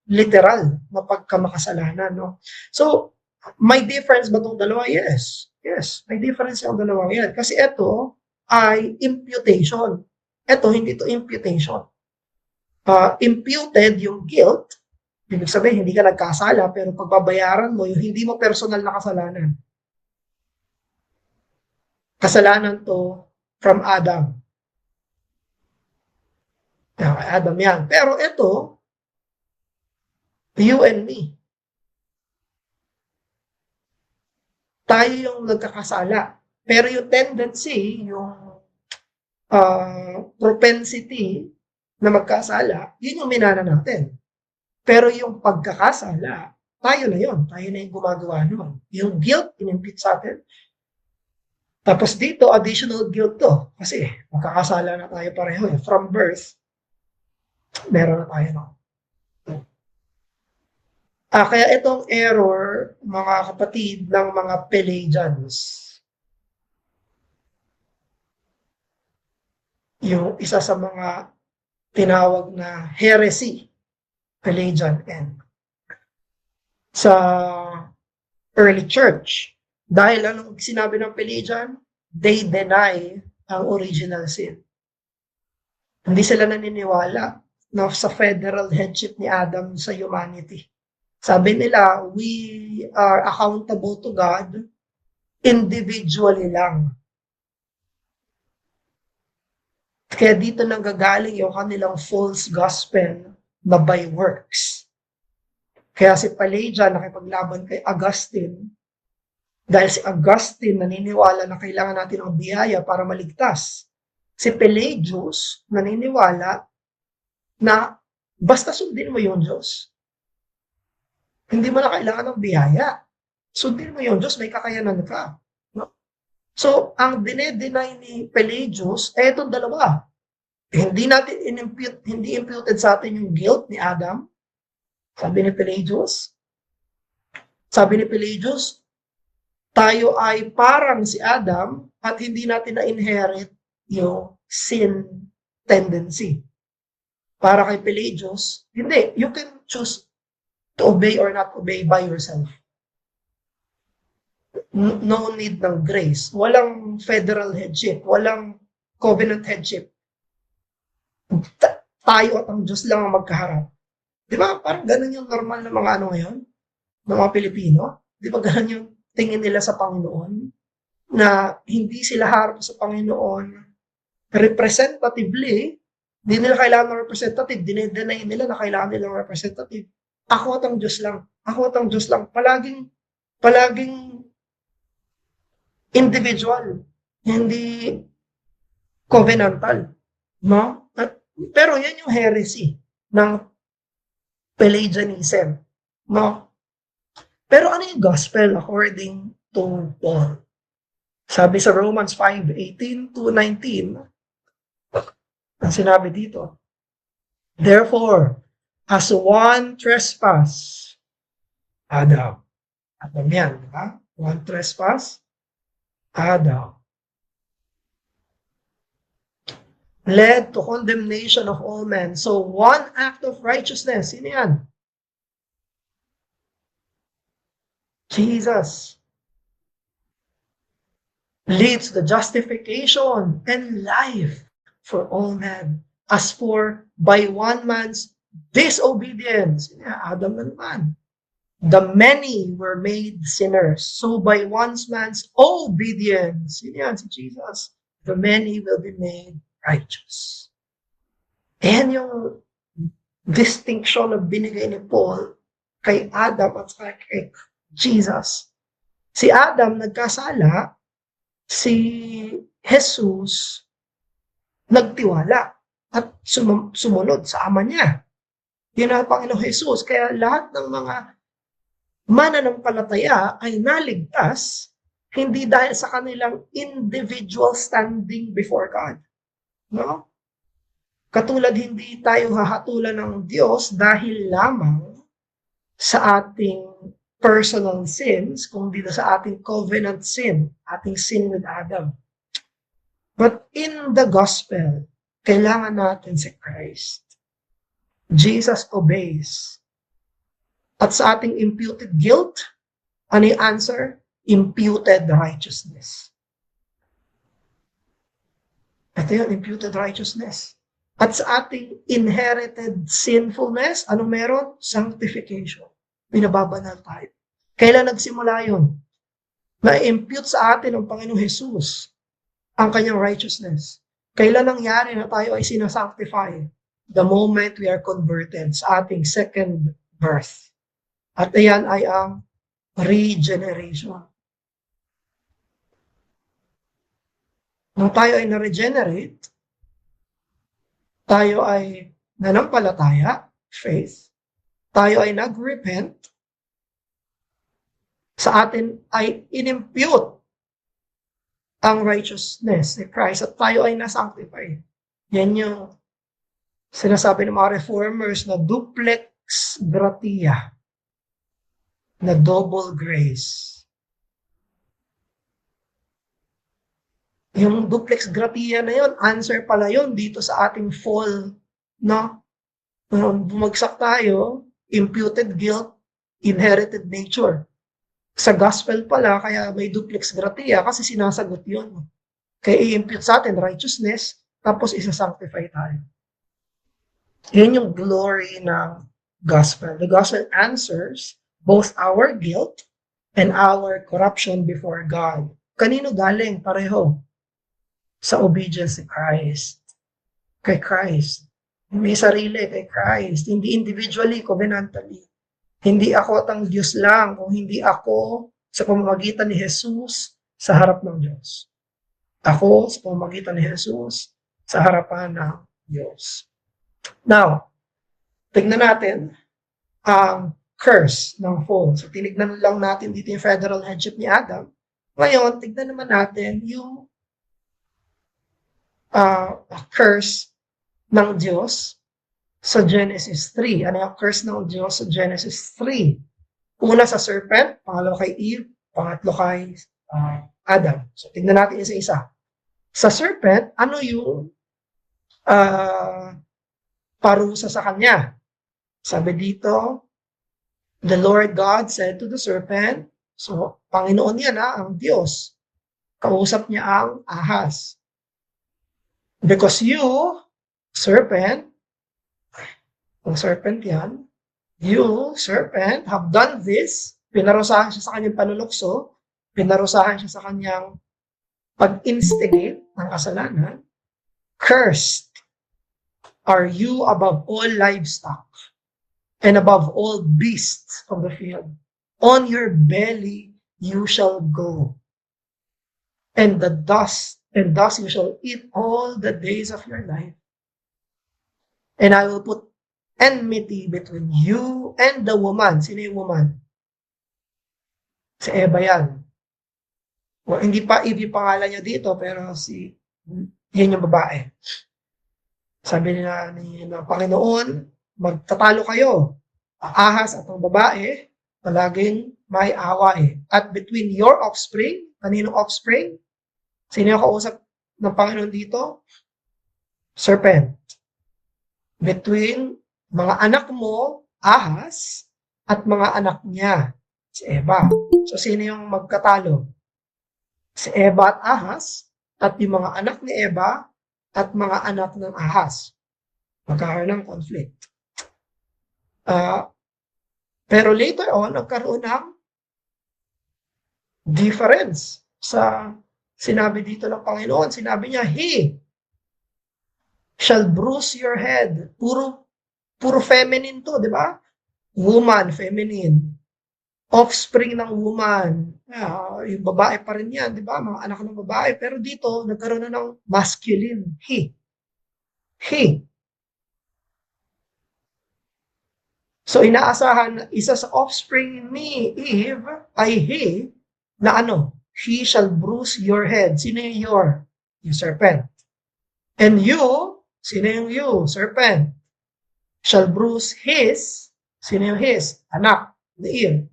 [SPEAKER 1] literal na pagkamakasalanan. No? So, may difference ba itong dalawa? Yes. Yes, may difference yung dalawa yan. Kasi ito ay imputation. Ito, hindi to imputation. Imputed yung guilt, ibig sabihin, hindi ka nagkasala, pero pagbabayaran mo yung hindi mo personal na kasalanan. Kasalanan to from Adam. Adam yan. Pero ito, you and me. Tayo yung nagkakasala. Pero yung tendency, yung propensity na magkasala, yun yung minana natin. Pero yung pagkakasala, tayo na yun. Tayo na yung gumagawa nun. Yung guilt, inimpute sa atin. Tapos dito, additional guilt to. Kasi magkakasala na tayo pareho. From birth, meron na tayo no. Kaya itong error, mga kapatid, ng mga Pelagians, yung isa sa mga tinawag na heresy, Pelagian end, sa early church. Dahil anong sinabi ng Pelagian? They deny ang original sin. Hindi sila naniniwala na sa federal headship ni Adam sa humanity. Sabi nila, we are accountable to God individually lang. Kaya dito nanggagaling yung kanilang false gospel na by works. Kaya si Pelagian nakipaglaban kay Augustine, dahil si Augustine naniniwala na kailangan natin ng biyaya para maligtas. Si Pelagius naniniwala na basta sundin mo yung Diyos. Hindi mo na kailangan ng biyaya. Sundin mo yung Diyos, may kakayanan ka. No? So, ang dinedeny ni Pelagius, itong dalawa. Hindi imputed sa atin yung guilt ni Adam. Sabi ni Pelagius, tayo ay parang si Adam at hindi natin na-inherit yung sin tendency. Para kay Pelagius, hindi. You can choose to obey or not obey by yourself. No need ng grace. Walang federal headship. Walang covenant headship. Tayo at ang Diyos lang ang magkaharap. Di ba? Parang ganun yung normal na mga ano ngayon, ng mga Pilipino. Di ba ganun yung tingin nila sa Panginoon? Na hindi sila harap sa Panginoon representatively. Hindi nila kailangan ng representative. Dinedeny nila na kailangan nila ng representative. Ako at ang Diyos lang. Ako at ang Diyos lang. Palaging individual. Hindi covenantal. No? Pero yan yung heresy ng Pelagianism. No? Pero ano yung gospel according to Paul? Sabi sa Romans 5:18-19, ang sinabi dito, therefore, as one trespass, Adam. Adam yan, di ba? One trespass, Adam. Led to condemnation of all men. So, one act of righteousness, sino yan? Jesus. Leads the justification and life for all men. As for by one man's disobedience, Adam na naman, the many were made sinners. So by one man's obedience, yan si Jesus, the many will be made righteous. Yan yung distinction na binigay ni Paul kay Adam at kay Jesus. Si Adam nagkasala, si Jesus nagtiwala at sumunod sa ama niya. Yun ang Panginoong Jesus. Kaya lahat ng mga mananampalataya ay naligtas hindi dahil sa kanilang individual standing before God. No? Katulad hindi tayo hahatulan ng Diyos dahil lamang sa ating personal sins, kundi sa ating covenant sin, ating sin with Adam. But in the gospel, kailangan natin si Christ. Jesus obeys. At sa ating imputed guilt, ano yung answer? Imputed righteousness. Ito yun, imputed righteousness. At sa ating inherited sinfulness, ano meron? Sanctification. Binababanal tayo. Kailan nagsimula yun? Na-impute sa atin ng Panginoong Jesus ang kanyang righteousness. Kailan nangyari na tayo ay sinasanctify? The moment we are converted sa ating second birth. At ayan ay ang regeneration. Nung tayo ay na-regenerate, tayo ay nanampalataya, faith, tayo ay nag-repent, sa atin ay inimpute ang righteousness ni Christ at tayo ay nasanctify. Yan yung sinasabi ng mga reformers na duplex gratia, na double grace. Yung duplex gratia na yun, answer pala yun dito sa ating fall, no? Bumagsak tayo, imputed guilt, inherited nature. Sa gospel pala, kaya may duplex gratia kasi sinasagot yun. Kaya i-impute sa atin righteousness, tapos isa-sanctify tayo. Yun yung glory ng gospel. The gospel answers both our guilt and our corruption before God. Kanino galing? Pareho. Sa obedience ni Christ. Kay Christ. May sarili kay Christ. Hindi individually, covenantally. Hindi ako at ang Diyos lang, kung hindi ako sa pamamagitan ni Jesus sa harap ng Diyos. Ako sa pamamagitan ni Jesus sa harapan ng Diyos. Now, tignan natin ang curse ng fall. So, tinignan lang natin dito yung federal headship ni Adam. Ngayon, tignan naman natin yung curse ng Diyos sa Genesis 3. Ano yung curse ng Diyos sa Genesis 3? Una sa serpent, pangalawa kay Eve, pangatlo kay Adam. So, tignan natin isa-isa. Sa serpent, ano yung parusa sa kanya? Sabi dito, the Lord God said to the serpent, so, Panginoon yan ang Diyos. Kausap niya ang ahas. Because you, serpent, ang serpent yan, you, serpent, have done this, pinarusahan siya sa kanyang panulukso, pinarusahan siya sa kanyang pag-instigate ng kasalanan, cursed are you above all livestock and above all beasts of the field. On your belly you shall go, and thus you shall eat all the days of your life. And I will put enmity between you and the woman. Sino yung woman? Si Eva yan. O, hindi pa Eve yung pangalan niya dito, pero yan yung babae. Sabi nila ng Panginoon, magtatalo kayo. Ahas at ang babae, palaging may away. At between your offspring, kaninong offspring? Sino yung kausap ng Panginoon dito? Serpent. Between mga anak mo, ahas, at mga anak niya, si Eva. So, sino yung magkatalo? Si Eva at ahas, at yung mga anak ni Eva, at mga anak ng ahas. Magkakaroon ng conflict. Pero later on, nagkaroon ng difference sa sinabi dito ng Panginoon. Sinabi niya, He shall bruise your head. Puro feminine to, di ba? Woman, feminine. Offspring ng woman. Yung babae pa rin yan, di ba? Mga anak ng babae. Pero dito, nagkaroon na ng masculine. He. So inaasahan na isa sa offspring ni Eve ay he na ano? He shall bruise your head. Sino yung your? Yung serpent. And you, sino yung you? Serpent. Shall bruise his, sino yung his? Anak, the Eve.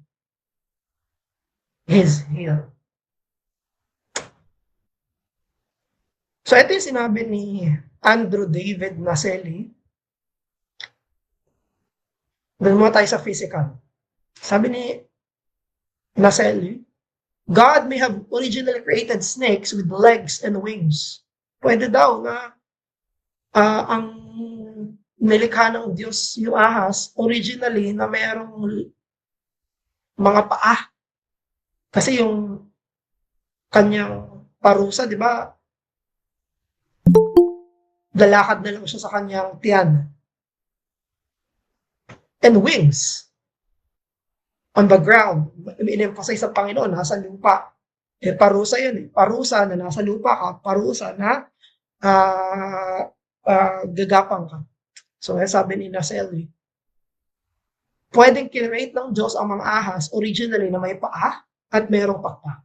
[SPEAKER 1] His heel. So ito yung sinabi ni Andrew David Naselli. Doon mo tayo sa physical. Sabi ni Naselli, God may have originally created snakes with legs and wings. Pwede daw na ang nilikha ng Diyos yung ahas originally na mayroong mga paa. Kasi yung kanyang parusa, di ba, lalakad na lang siya sa kanyang tiyan. And wings on the ground. In-emphasize sa Panginoon, nasa lupa. Parusa yun. Parusa na nasa lupa ka, parusa na gagapang ka. So, sabi ni Naselli, pwedeng kinrate ng Diyos ang mga ahas originally na may paa at mayroong pakpak.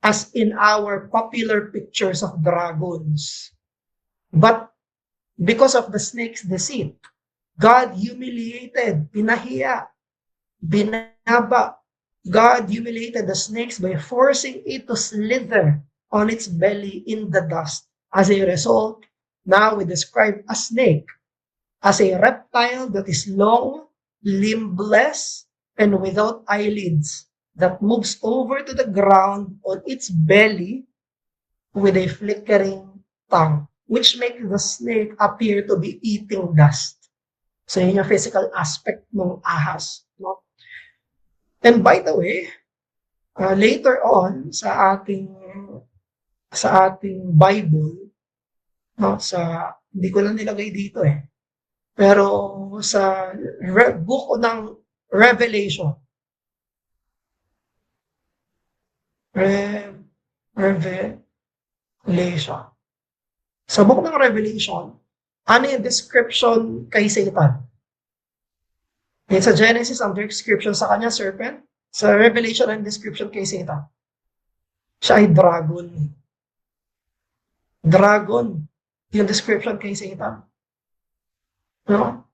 [SPEAKER 1] As in our popular pictures of dragons. But because of the snake's deceit, God humiliated, pinahiya, binaba. God humiliated the snakes by forcing it to slither on its belly in the dust. As a result, now we describe a snake as a reptile that is long, limbless, and without eyelids, that moves over to the ground on its belly with a flickering tongue, which makes the snake appear to be eating dust. So, yun yung physical aspect ng ahas. No? And by the way, later on sa ating Bible, no, hindi ko lang nilagay dito pero sa book ng Revelation, sa book ng Revelation, ano yung description kay Satan? Sa Genesis, ang description sa kanya, serpent. Sa Revelation, ang description kay Satan. Siya ay dragon. Dragon. Yung description kay Satan. No?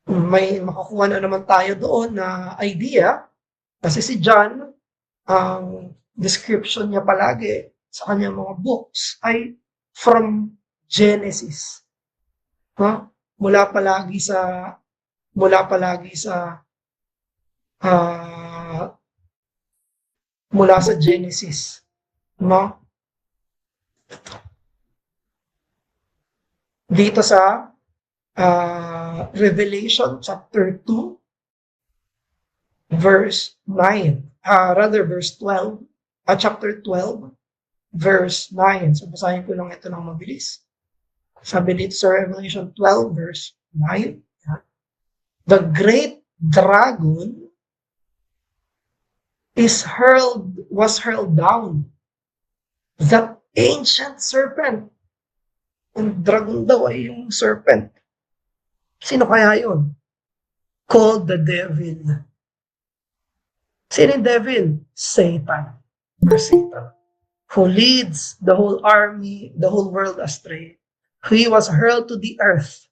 [SPEAKER 1] May makakuha na naman tayo doon na idea. Kasi si John, ang description niya palagi sa kanyang mga books ay from Genesis. No? Mula palagi sa Genesis, no? Dito sa Revelation chapter 2 verse 9, verse 12, chapter 12 verse 9. So basahin ko lang ito ng mabilis. Sabi dito sa Revelation 12 verse 9, the great dragon was hurled down. That ancient serpent. Ang dragon daw ay yung serpent. Sino kaya yun? Called the devil. Sino yung devil? Satan. Or Satan. Who leads the whole army, the whole world astray. He was hurled to the earth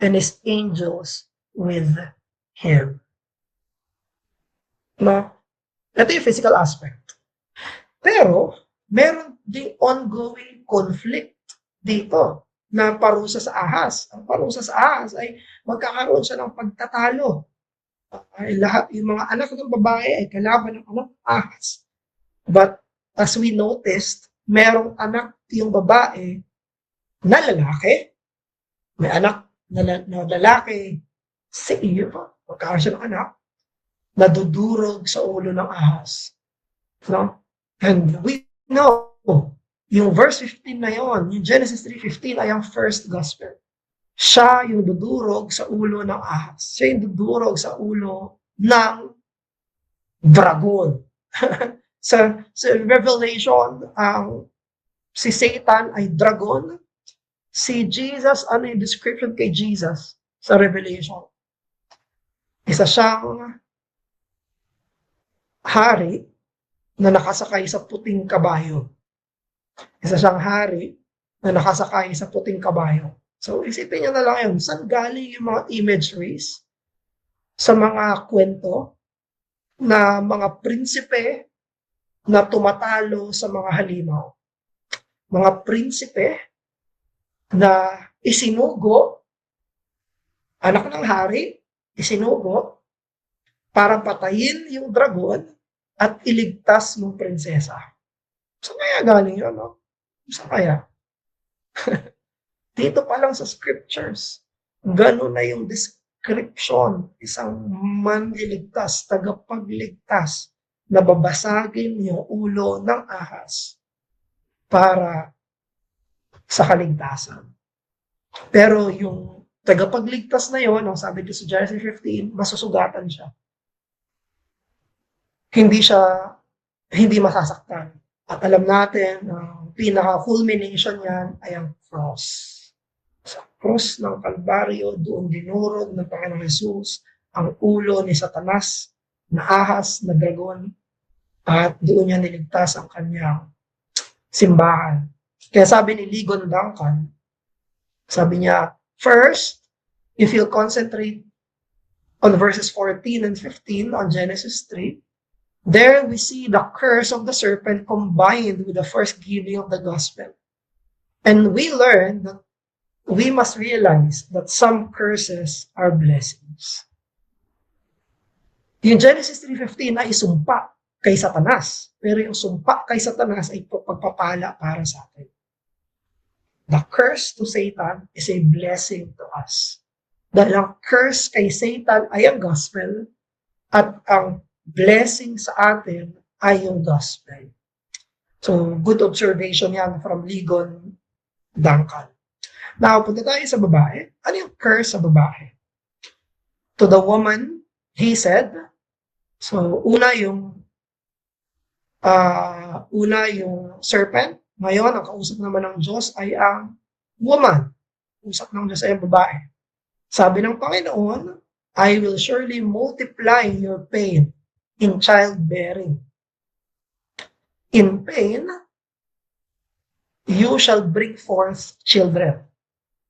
[SPEAKER 1] and his angels with him. No? Ito yung physical aspect. Pero, meron ding ongoing conflict dito na parusa sa ahas. Ang parusa sa ahas ay magkakaroon siya ng pagtatalo. Lahat, yung mga anak ng babae ay kalaban ng anak ng ahas. But, as we noticed, merong anak yung babae na lalaki. May anak na lalaki si Eve, magkakaroon siya ng anak, nadudurog sa ulo ng ahas. No? And we know, yung verse 15 na yon, yung Genesis 3:15 ay ang first gospel. Siya yung dudurog sa ulo ng ahas. Siya yung dudurog sa ulo ng dragon. sa Revelation, si Satan ay dragon. Si Jesus, ano yung description kay Jesus sa Revelation? Isa siyang hari na nakasakay sa puting kabayo. Isa siyang hari na nakasakay sa puting kabayo. So, isipin niyo na lang yun. Saan galing yung mga imageries sa mga kwento na mga prinsipe na tumatalo sa mga halimaw? Mga prinsipe na isinugo, anak ng hari, isinugo para patayin yung dragon at iligtas yung prinsesa. Saan kaya galing yun, no? Saan kaya? Dito pa lang sa scriptures, gano'n na yung description, isang manliligtas, tagapagligtas, na babasagin yung ulo ng ahas para sa kaligtasan. Pero yung tagapagligtas na yon, ang sabi ko sa Genesis 15, masusugatan siya. Hindi masasaktan. At alam natin, ang pinaka-culmination niyan ay ang cross. Sa cross ng Kalbaryo, doon dinurog ng Panginoong Hesus ang ulo ni Satanas, na ahas, na dragon, at doon niya niligtas ang kanyang simbahan. Kaya sabi ni Ligon Duncan, sabi niya, first, if you concentrate on verses 14 and 15 on Genesis 3, there we see the curse of the serpent combined with the first giving of the gospel. And we learn that we must realize that some curses are blessings. Yung Genesis 3:15 ay sumpa kay Satanas, pero yung sumpa kay Satanas ay pagpapala para sa atin. The curse to Satan is a blessing to us. Dahil ang curse kay Satan ay ang gospel at ang blessing sa atin ay yung gospel. So, good observation yan from Ligon Duncan. Now, punta tayo sa babae. Ano yung curse sa babae? To the woman, he said, so una yung serpent. Ngayon, ang kausap naman ng Diyos ay ang woman. Usap ng Diyos ay ang babae. Sabi ng Panginoon, I will surely multiply your pain in childbearing. In pain, you shall bring forth children.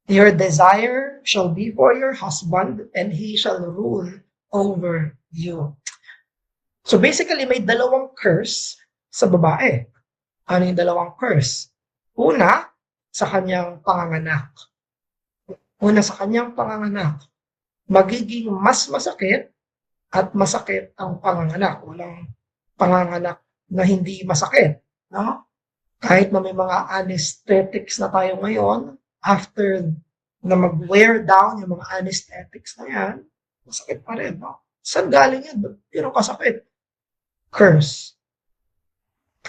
[SPEAKER 1] Your desire shall be for your husband, and he shall rule over you. So basically, may dalawang curse sa babae. Ano yung dalawang curse? Una, sa kanyang panganganak. Magiging mas masakit at masakit ang panganganak. Walang panganganak na hindi masakit. No? Kahit na may mga anesthetics na tayo ngayon, after na mag-wear down yung mga anesthetics na yan, masakit pa rin. No? Saan galing yan? Pero kasakit. Curse.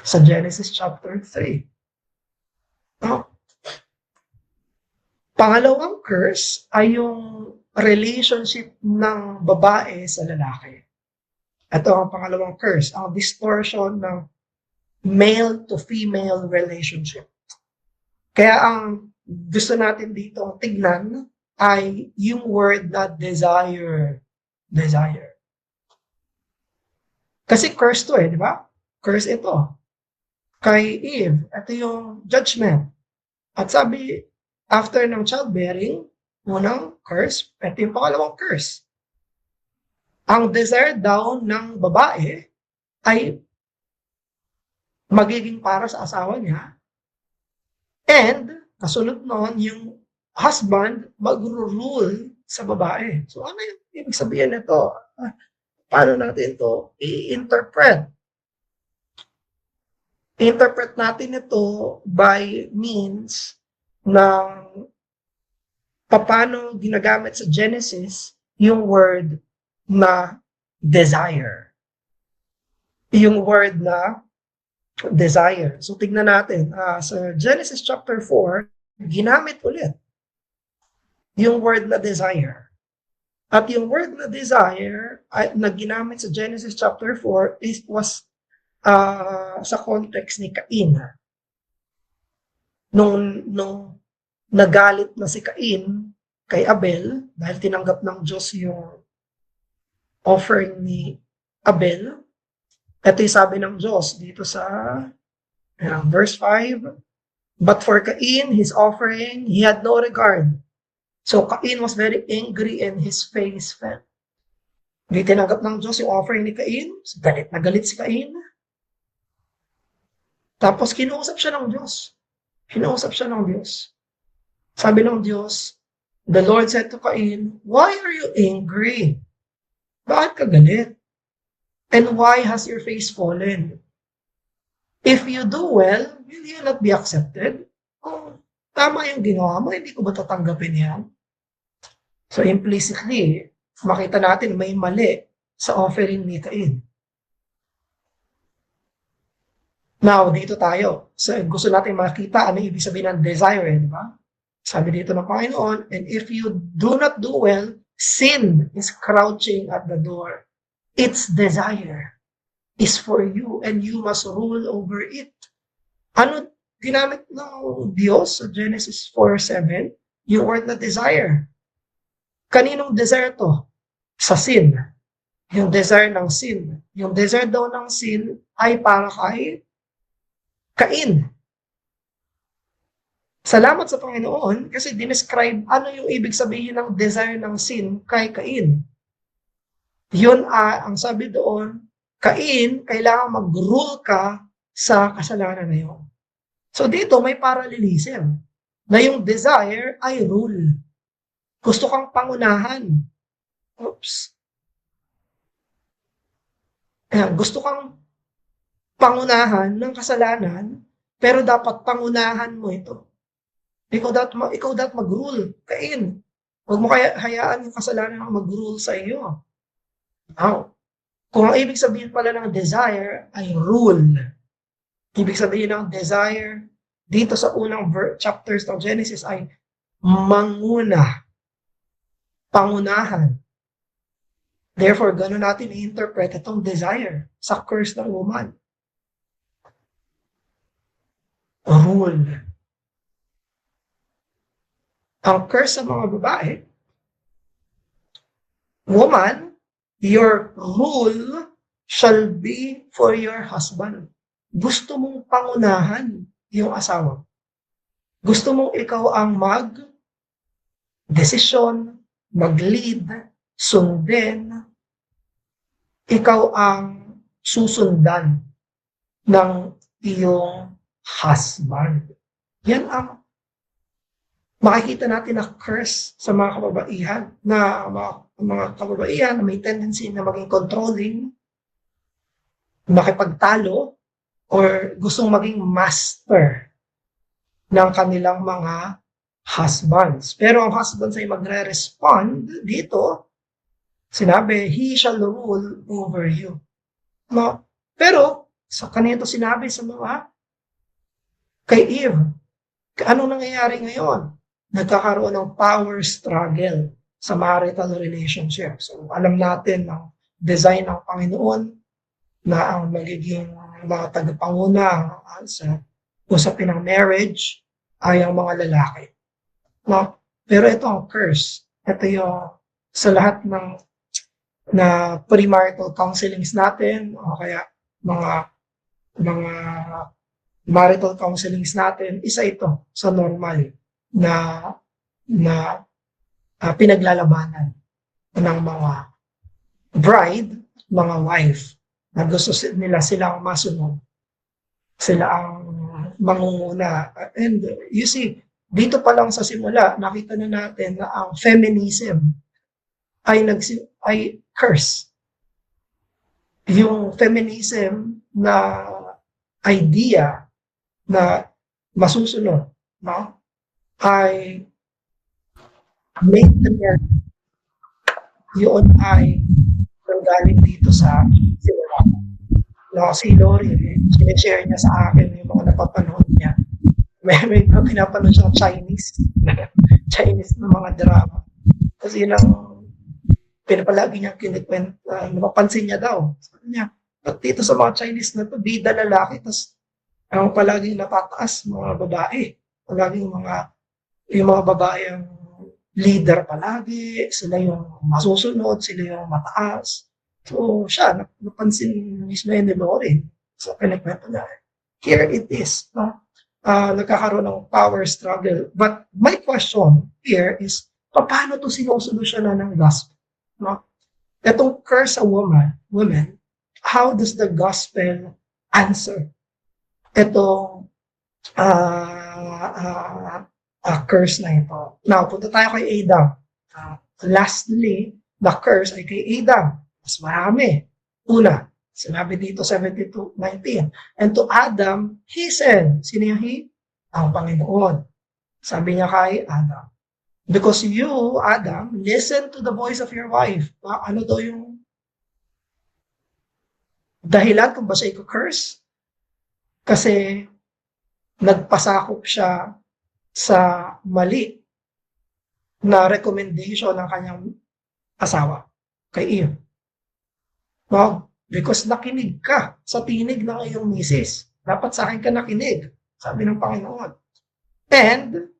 [SPEAKER 1] Sa Genesis chapter 3. No? Pangalawang curse ay yung relationship ng babae sa lalaki. Ito ang pangalawang curse, ang distortion ng male to female relationship. Kaya ang gusto natin dito tignan ay yung word na desire. Desire. Kasi curse to di ba? Curse ito. Kay Eve, ito yung judgment. At sabi, after ng childbearing, unang curse, ito yung pangalawang curse. Ang desire daw ng babae ay magiging para sa asawa niya, and kasunod noon, yung husband mag-rule sa babae. So ano yung ibig sabihin nito? Paano natin ito i-interpret? I-interpret natin ito by means ng paano ginagamit sa Genesis yung word na desire. Yung word na desire. So tignan natin, sa Genesis chapter 4, ginamit ulit yung word na desire. At yung word na desire na ginamit sa Genesis chapter 4 was sa context ni Cain. Nung nagalit na si Cain kay Abel dahil tinanggap ng Diyos yung offering ni Abel. Ito yung sabi ng Diyos dito sa verse 5. But for Cain, his offering, he had no regard. So Cain was very angry and his face fell. Hindi tinanggap ng Diyos yung offering ni Cain. Galit na galit si Cain. Tapos kinuusap siya ng Diyos. Kinuusap siya ng Diyos. Sabi ng Diyos, the Lord said to Cain, why are you angry? Bakit ka galit? And why has your face fallen? If you do well, will you not be accepted? Kung tama yung ginawa mo, hindi ko ba tatanggapin yan? So implicitly, makita natin may mali sa offering ni Cain. Now, dito tayo. So, gusto natin makita ano ibig sabihin ng desire, di ba? Sabi dito ng Panginoon, and if you do not do well, sin is crouching at the door. Its desire is for you and you must rule over it. Ano ginamit ng Diyos sa Genesis 4:7? Yung word na desire. Kaninong desire to? Sa sin. Yung desire ng sin. Yung desire daw ng sin ay para kay Cain. Salamat sa Panginoon kasi dinescribe ano yung ibig sabihin ng desire ng sin kay Cain. Yun ang sabi doon, Cain, kailangan mag-rule ka sa kasalanan na yun. So dito may parallelism na yung desire ay rule. Gusto kang pangunahan. Oops. Ayan, gusto kang pangunahan ng kasalanan, pero dapat pangunahan mo ito. Ikaw dapat mag-rule. Cain, huwag mo kaya hayaan yung kasalanan ang mag-rule sa iyo. Now, kung ang ibig sabihin pala ng desire ay rule, ibig sabihin ng desire dito sa unang chapters ng Genesis ay manguna, pangunahan. Therefore, gano'n natin i-interpret itong desire sa curse ng woman. Rule. Ang curse sa mga babae, woman, your rule shall be for your husband. Gusto mong pangunahan yung asawa. Gusto mong ikaw ang mag-desisyon, mag-lead, sundin. Ikaw ang susundan ng iyong husband. Yan ang makikita natin na curse sa mga kababaihan, na mga kababaihan na may tendency na maging controlling, makipagtalo, or gustong maging master ng kanilang mga husbands. Pero ang husbands ay magre-respond dito, sinabi, he shall rule over you. No? Pero, sa kanito sinabi sa mga kay Eve, anong nangyayari ngayon? Nagkakaroon ng power struggle sa marital relationship. So, alam natin ng design ng Panginoon na ang magiging mga tagapanguna sa usapin ng marriage ay ang mga lalaki. No? Pero ito ang curse. Ito yung sa lahat ng na premarital counselings natin o kaya mga marital counselings natin, isa ito sa normal na pinaglalabanan ng mga bride, mga wife, na gusto nila silang masunod. Sila ang mangunguna. And you see, dito pa lang sa simula, nakita na natin na ang feminism ay curse. Yung feminism na idea na masusunod, no? Ay make the marriage. Yun ay nanggaling dito sa simula. No, si Lori, sinishare niya sa akin yung mga napapanood niya. May pinapanood siyang Chinese na mga drama. Kasi yun ang pinapalagi niya kinikwento, napapansin niya daw. Sabi niya, but dito sa mga Chinese na to, bida lalaki, tapos ang palaging natataas, mga babae. Palaging yung mga babae ang leader palagi, sila yung masusunod, sila yung mataas. So, siya, napansin mismo yun ni Lauren. So, kinikwento niya. Here it is. No? Nagkakaroon ng power struggle. But my question here is, paano to sinusolusyonan ng gospel? No? Itong curse a woman, how does the gospel answer itong curse na ito? Now, punta tayo kay Adam. Lastly, the curse ay kay Adam. Mas marami. Una, sinabi dito 72:19. And to Adam, he said. Sino yung he? Ang Panginoon. Sabi niya kay Adam, because you, Adam, listen to the voice of your wife. Ano daw yung dahilan kung ba siya i-curse? Kasi nagpasakop siya sa mali na recommendation ng kanyang asawa kay Eve. Wow, because nakinig ka sa tinig ng iyong misis. Dapat sa akin ka nakinig, sabi ng Panginoon. And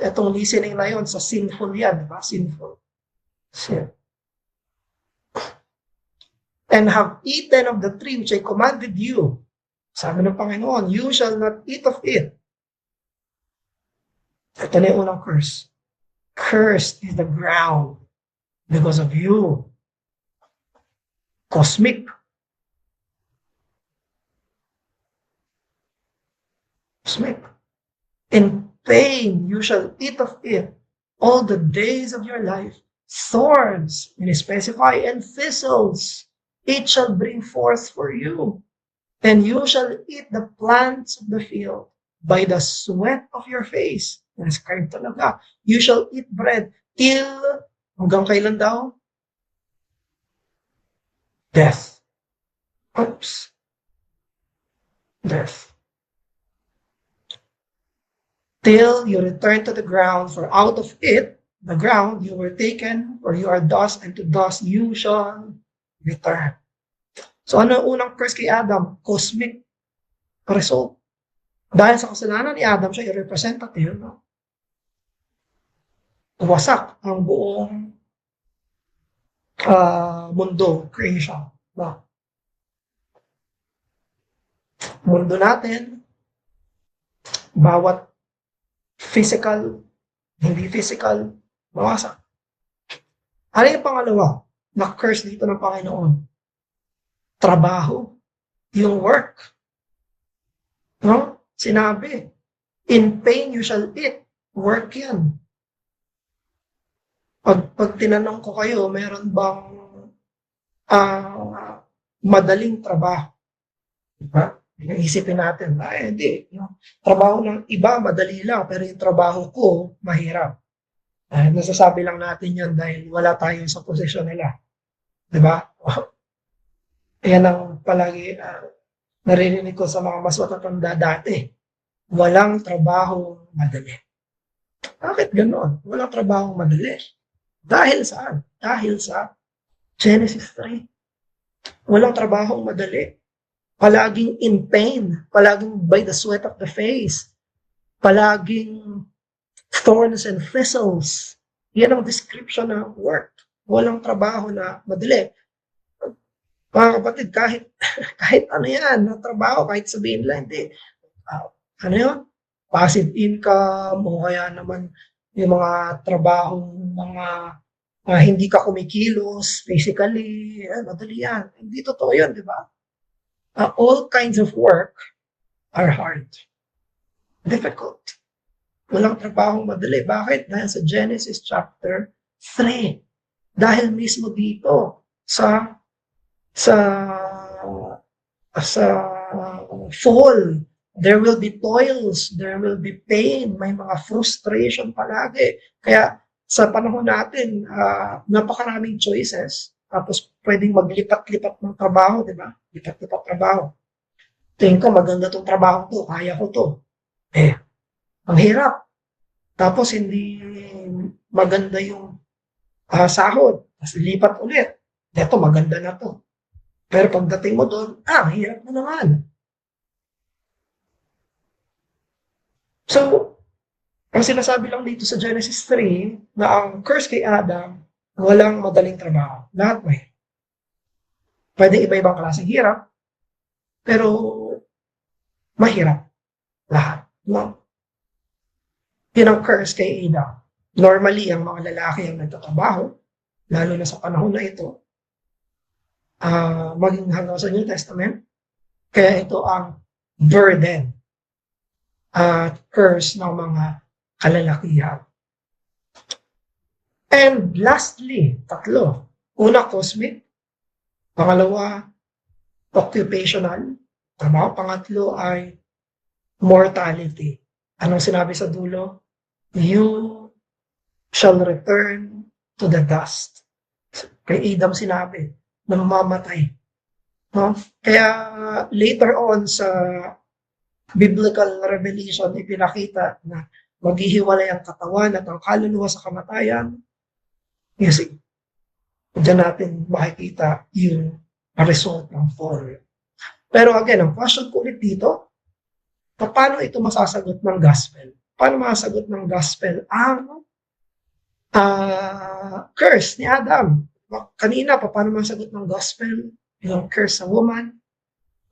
[SPEAKER 1] etong listening na yon sa sinful yan, diba? Sinful. Sin. And have eaten of the tree which I commanded you. Sabi ng Panginoon, you shall not eat of it. Ito na yung unang curse. Cursed is the ground because of you. Cosmic. In pain you shall eat of it all the days of your life. Thorns, and specify, and thistles, it shall bring forth for you. And you shall eat the plants of the field by the sweat of your face. Nascribe talaga. You shall eat bread till, hanggang kailan daw? Death. Oops. Death. Till you return to the ground, for out of it, the ground, you were taken, or you are dust, and to dust you shall return. So ano ang unang curse kay Adam? Cosmic result. Dahil sa kasalanan ni Adam, siya yung representative, no? Wasak ang buong mundo, creation. No? Mundo natin, bawat physical, hindi physical, mawasak. Ano yung pangalawa na curse dito ng Panginoon? Trabaho, yung work. No? Sinabi, in pain you shall eat. Work yan. Pag tinanong ko kayo, meron bang madaling trabaho? Diba? Isipin natin, hindi. Yung trabaho ng iba, madali lang, pero yung trabaho ko, mahirap. Nasasabi lang natin yan dahil wala tayo sa posisyon nila. Diba? Yan ang palagi naririnig ko sa mga mas matatanda dati. Walang trabaho madali. Bakit ganoon? Walang trabaho madali. Dahil saan? Dahil sa Genesis 3. Walang trabahong madali. Palaging in pain. Palaging by the sweat of the face. Palaging thorns and thistles. Yan ang description ng work. Walang trabaho na madali. Mga kapatid, kahit ano yan, na trabaho, kahit sabihin lang, hindi. Ano yun? Passive income, o kaya naman yung mga trabahong hindi ka kumikilos physically, madali yan. Hindi totoo yun, di ba? All kinds of work are hard. Difficult. Walang trabahong madali. Bakit? Dahil sa Genesis chapter 3. Dahil mismo dito sa fall, there will be toils, there will be pain, may mga frustration palagi. Kaya sa panahon natin, napakaraming choices. Tapos pwedeng maglipat-lipat ng trabaho, di ba? Lipat-lipat trabaho. Tingin ko, maganda tong trabaho to, kaya ko to. Ang hirap. Tapos hindi maganda yung sahod. Tapos lipat ulit. Ito, maganda na to. Pero pagdating mo doon, hirap na naman. So, ang sinasabi lang dito sa Genesis 3, na ang curse kay Adam, walang madaling trabaho. Lahat may. Pwede iba-ibang klaseng hirap, pero mahirap lahat. No? Yun ang curse kay Adam. Normally, ang mga lalaki ang nagtatrabaho, lalo na sa panahon na ito, maging hanggang sa New Testament, kaya ito ang burden at curse ng mga kalalakihan. And lastly, tatlo. Una, cosmic. Pangalawa, occupational. Trabaho. Pangatlo ay mortality. Anong sinabi sa dulo? You shall return to the dust. Kay Adam sinabi na mamamatay. No? Kaya later on sa biblical revelation, ipinakita na maghihiwalay ang katawan at ang kaluluwa sa kamatayan. You see, diyan natin makikita yung result ng fall. Pero again, ang question ko ulit dito, paano ito masasagot ng gospel? Paano masasagot ng gospel ang curse ni Adam? Kanina, paano masagot ng gospel yung curse sa woman?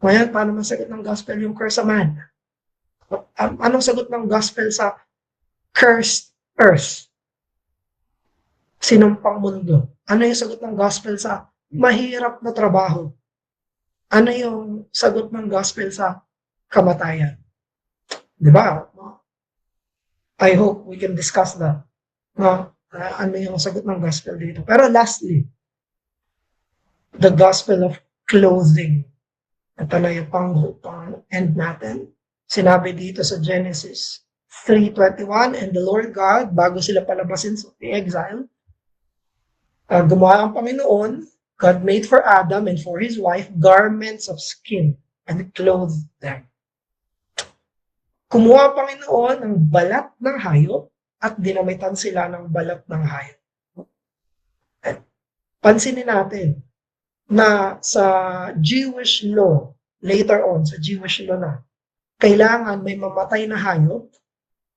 [SPEAKER 1] Ngayon, paano masagot ng gospel yung curse sa man? Anong sagot ng gospel sa cursed earth? Sinumpang mundo. Ano yung sagot ng gospel sa mahirap na trabaho? Ano yung sagot ng gospel sa kamatayan? Di ba? I hope we can discuss that. Ano yung sagot ng gospel dito. Pero lastly, the gospel of clothing. Ito na yung pang-end natin. Sinabi dito sa Genesis 3:21, and the Lord God, bago sila palabasin sa exile, gumawa ang Panginoon, God made for Adam and for his wife garments of skin and clothed them. Kumuha ang Panginoon ng balat ng hayop at dinamitan sila ng balat ng hayop. Pansinin natin na sa Jewish law, later on, sa Jewish law na, kailangan may mamatay na hayop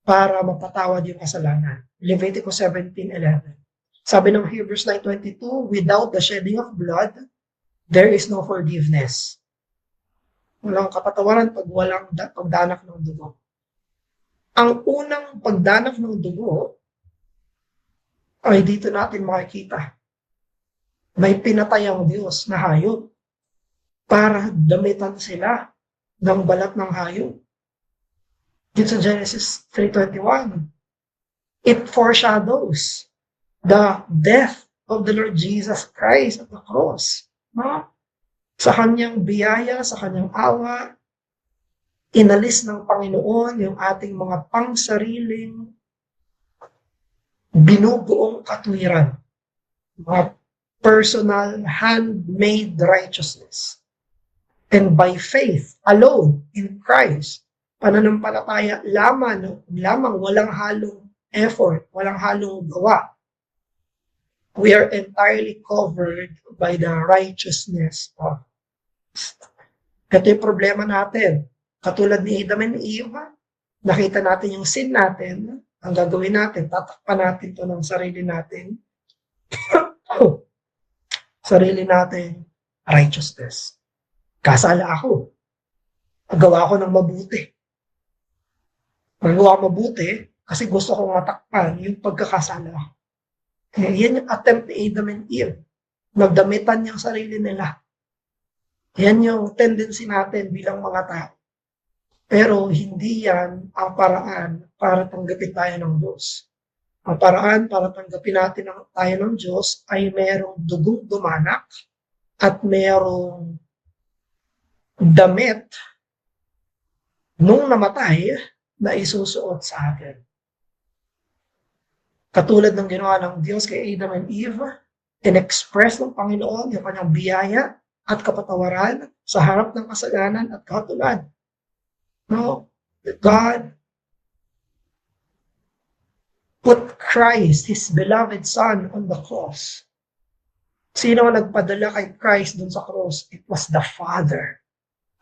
[SPEAKER 1] para mapatawad yung kasalanan. Leviticus 17:11. Sabi ng Hebrews 9:22, without the shedding of blood, there is no forgiveness. Walang kapatawaran pag walang pagdanak ng dugo. Ang unang pagdanak ng dugo ay dito natin makikita. May pinatay ang Diyos na hayop para damitan sila ng balat ng hayop. Dito sa Genesis 3:21, it foreshadows the death of the Lord Jesus Christ at the cross. No? Sa kanyang biyaya, sa kanyang awa, inalis ng Panginoon yung ating mga pangsariling binubuong katwiran, mga personal handmade righteousness. And by faith alone in Christ, pananampalataya lamang walang halong effort, walang halong gawa. We are entirely covered by the righteousness of Christ. Ito yung problema natin. Katulad ni Adam and Eve, nakita natin yung sin natin, ang gagawin natin, tatakpan natin to ng sarili natin. Sarili natin righteousness. Kasala ako. Gawa ko ng mabuti. Magawa mabuti kasi gusto kong matakpan yung pagkakasala ko. Yan yung attempt ni Adam and Eve. Nagdamitan yung sarili nila. Yan yung tendency natin bilang mga tao. Pero hindi yan ang paraan para tanggapin tayo ng Diyos. Ang paraan para tanggapin natin tayo ng Diyos ay merong dugong dumanak at merong damit nung namatay na isusuot sa atin. Katulad ng ginawa ng Diyos kay Adam and Eve, in-express ng Panginoon yung kanyang biyaya at kapatawaran sa harap ng kasalanan at katulad. No, God put Christ, His beloved Son, on the cross. Sino ang nagpadala kay Christ dun sa cross? It was the Father,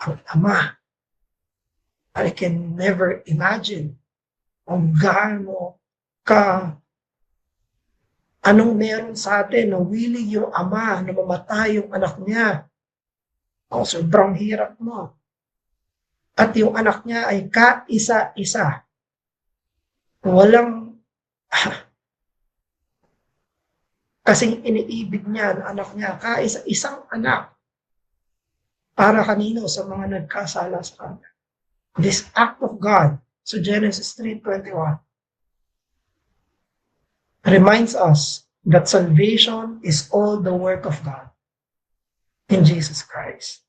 [SPEAKER 1] ang Ama. I can never imagine kung gaano anong meron sa atin na willing yung Ama na mamatay yung anak niya O sobrang hirap mo. At yung anak niya ay kaisa-isa. Walang kasing iniibig niya ang anak niya, kaisa-isang anak. Para kanino? Sa mga nagkasala sa kanya. This act of God, so Genesis 3:21, reminds us that salvation is all the work of God in Jesus Christ.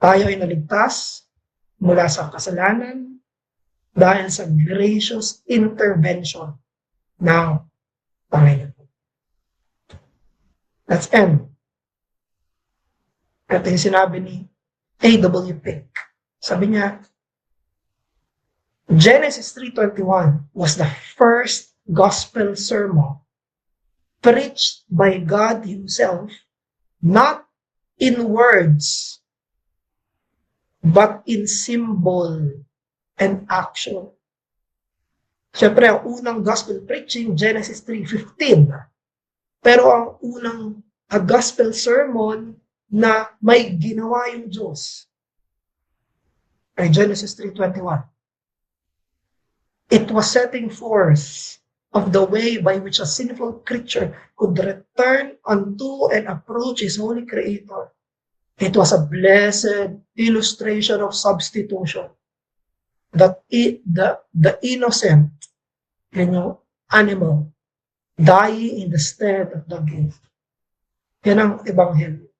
[SPEAKER 1] Tayo ay naligtas mula sa kasalanan dahil sa gracious intervention ng Panginoon. That's M. Ito yung sinabi ni A.W. Pink. Sabi niya, Genesis 3:21 was the first gospel sermon preached by God Himself, not in words, but in symbol and action. Siyempre, ang unang gospel preaching, Genesis 3:15. Pero ang unang gospel sermon na may ginawa yung Diyos ay Genesis 3:21. It was setting forth of the way by which a sinful creature could return unto and approach his holy Creator. It was a blessed illustration of substitution. That the innocent, animal dying in the stead of the guilty. Yan ang Ebanghelyo.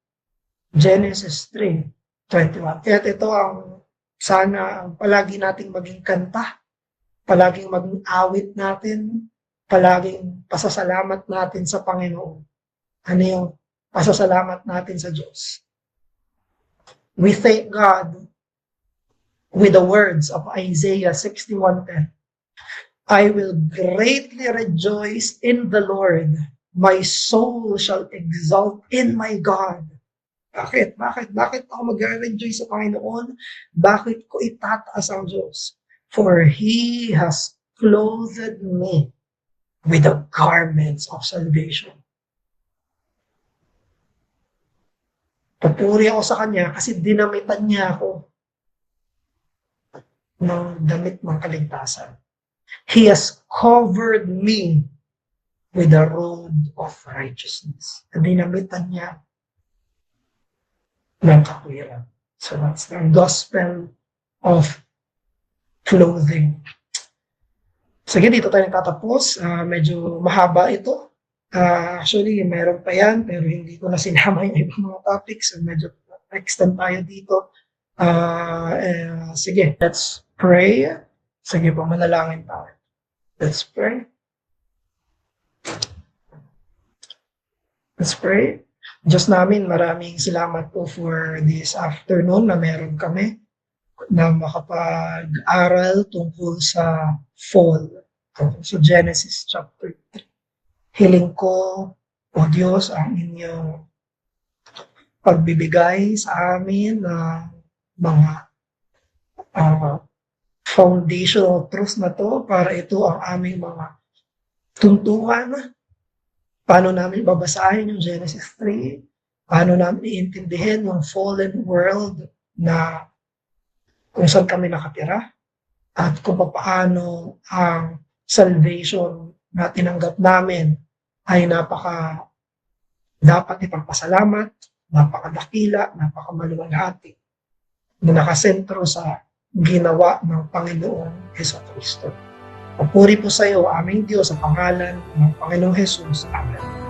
[SPEAKER 1] Genesis 3:21. Kaya ito ang sana ang palagi nating maging kanta, palaging maging awit natin, palaging pasasalamat natin sa Panginoon. Ano yung pasasalamat natin sa Diyos? We thank God with the words of Isaiah 61:10. I will greatly rejoice in the Lord. My soul shall exult in my God. Bakit? Bakit ako mag-rejoice sa Panginoon? Bakit ko itataas ang Diyos? For He has clothed me with the garments of salvation. Papuri ako sa Kanya kasi dinamitan niya ako ng damit ng kaligtasan. He has covered me with the robe of righteousness. Dinamitan niya ng katwiran. So that's the gospel of clothing. Sige, dito tayo nagtatapos. Medyo mahaba ito. Actually, meron pa yan, pero hindi ko na sinama yung ibang mga topics. So medyo extend tayo dito. Sige, let's pray. Sige po, manalangin tayo. Let's pray. Let's pray. Diyos namin, maraming salamat po for this afternoon na meron kami na makapag-aral tungkol sa fall, tungkol sa Genesis chapter 3. Hiling ko, O Diyos, ang inyong pagbibigay sa amin ng mga foundational truths na to para ito ang aming mga tuntuhan. Paano namin babasahin yung Genesis 3? Paano namin iintindihin yung fallen world na kung saan kami nakatira? At kung paano ang salvation na tinanggap namin ay dapat ipagpasalamat, napakadakila, napakamaluwalhati na nakasentro sa ginawa ng Panginoong Jesucristo. Papuri po sa iyo, aming Diyos, sa pangalan ng Panginoong Jesus. Amen.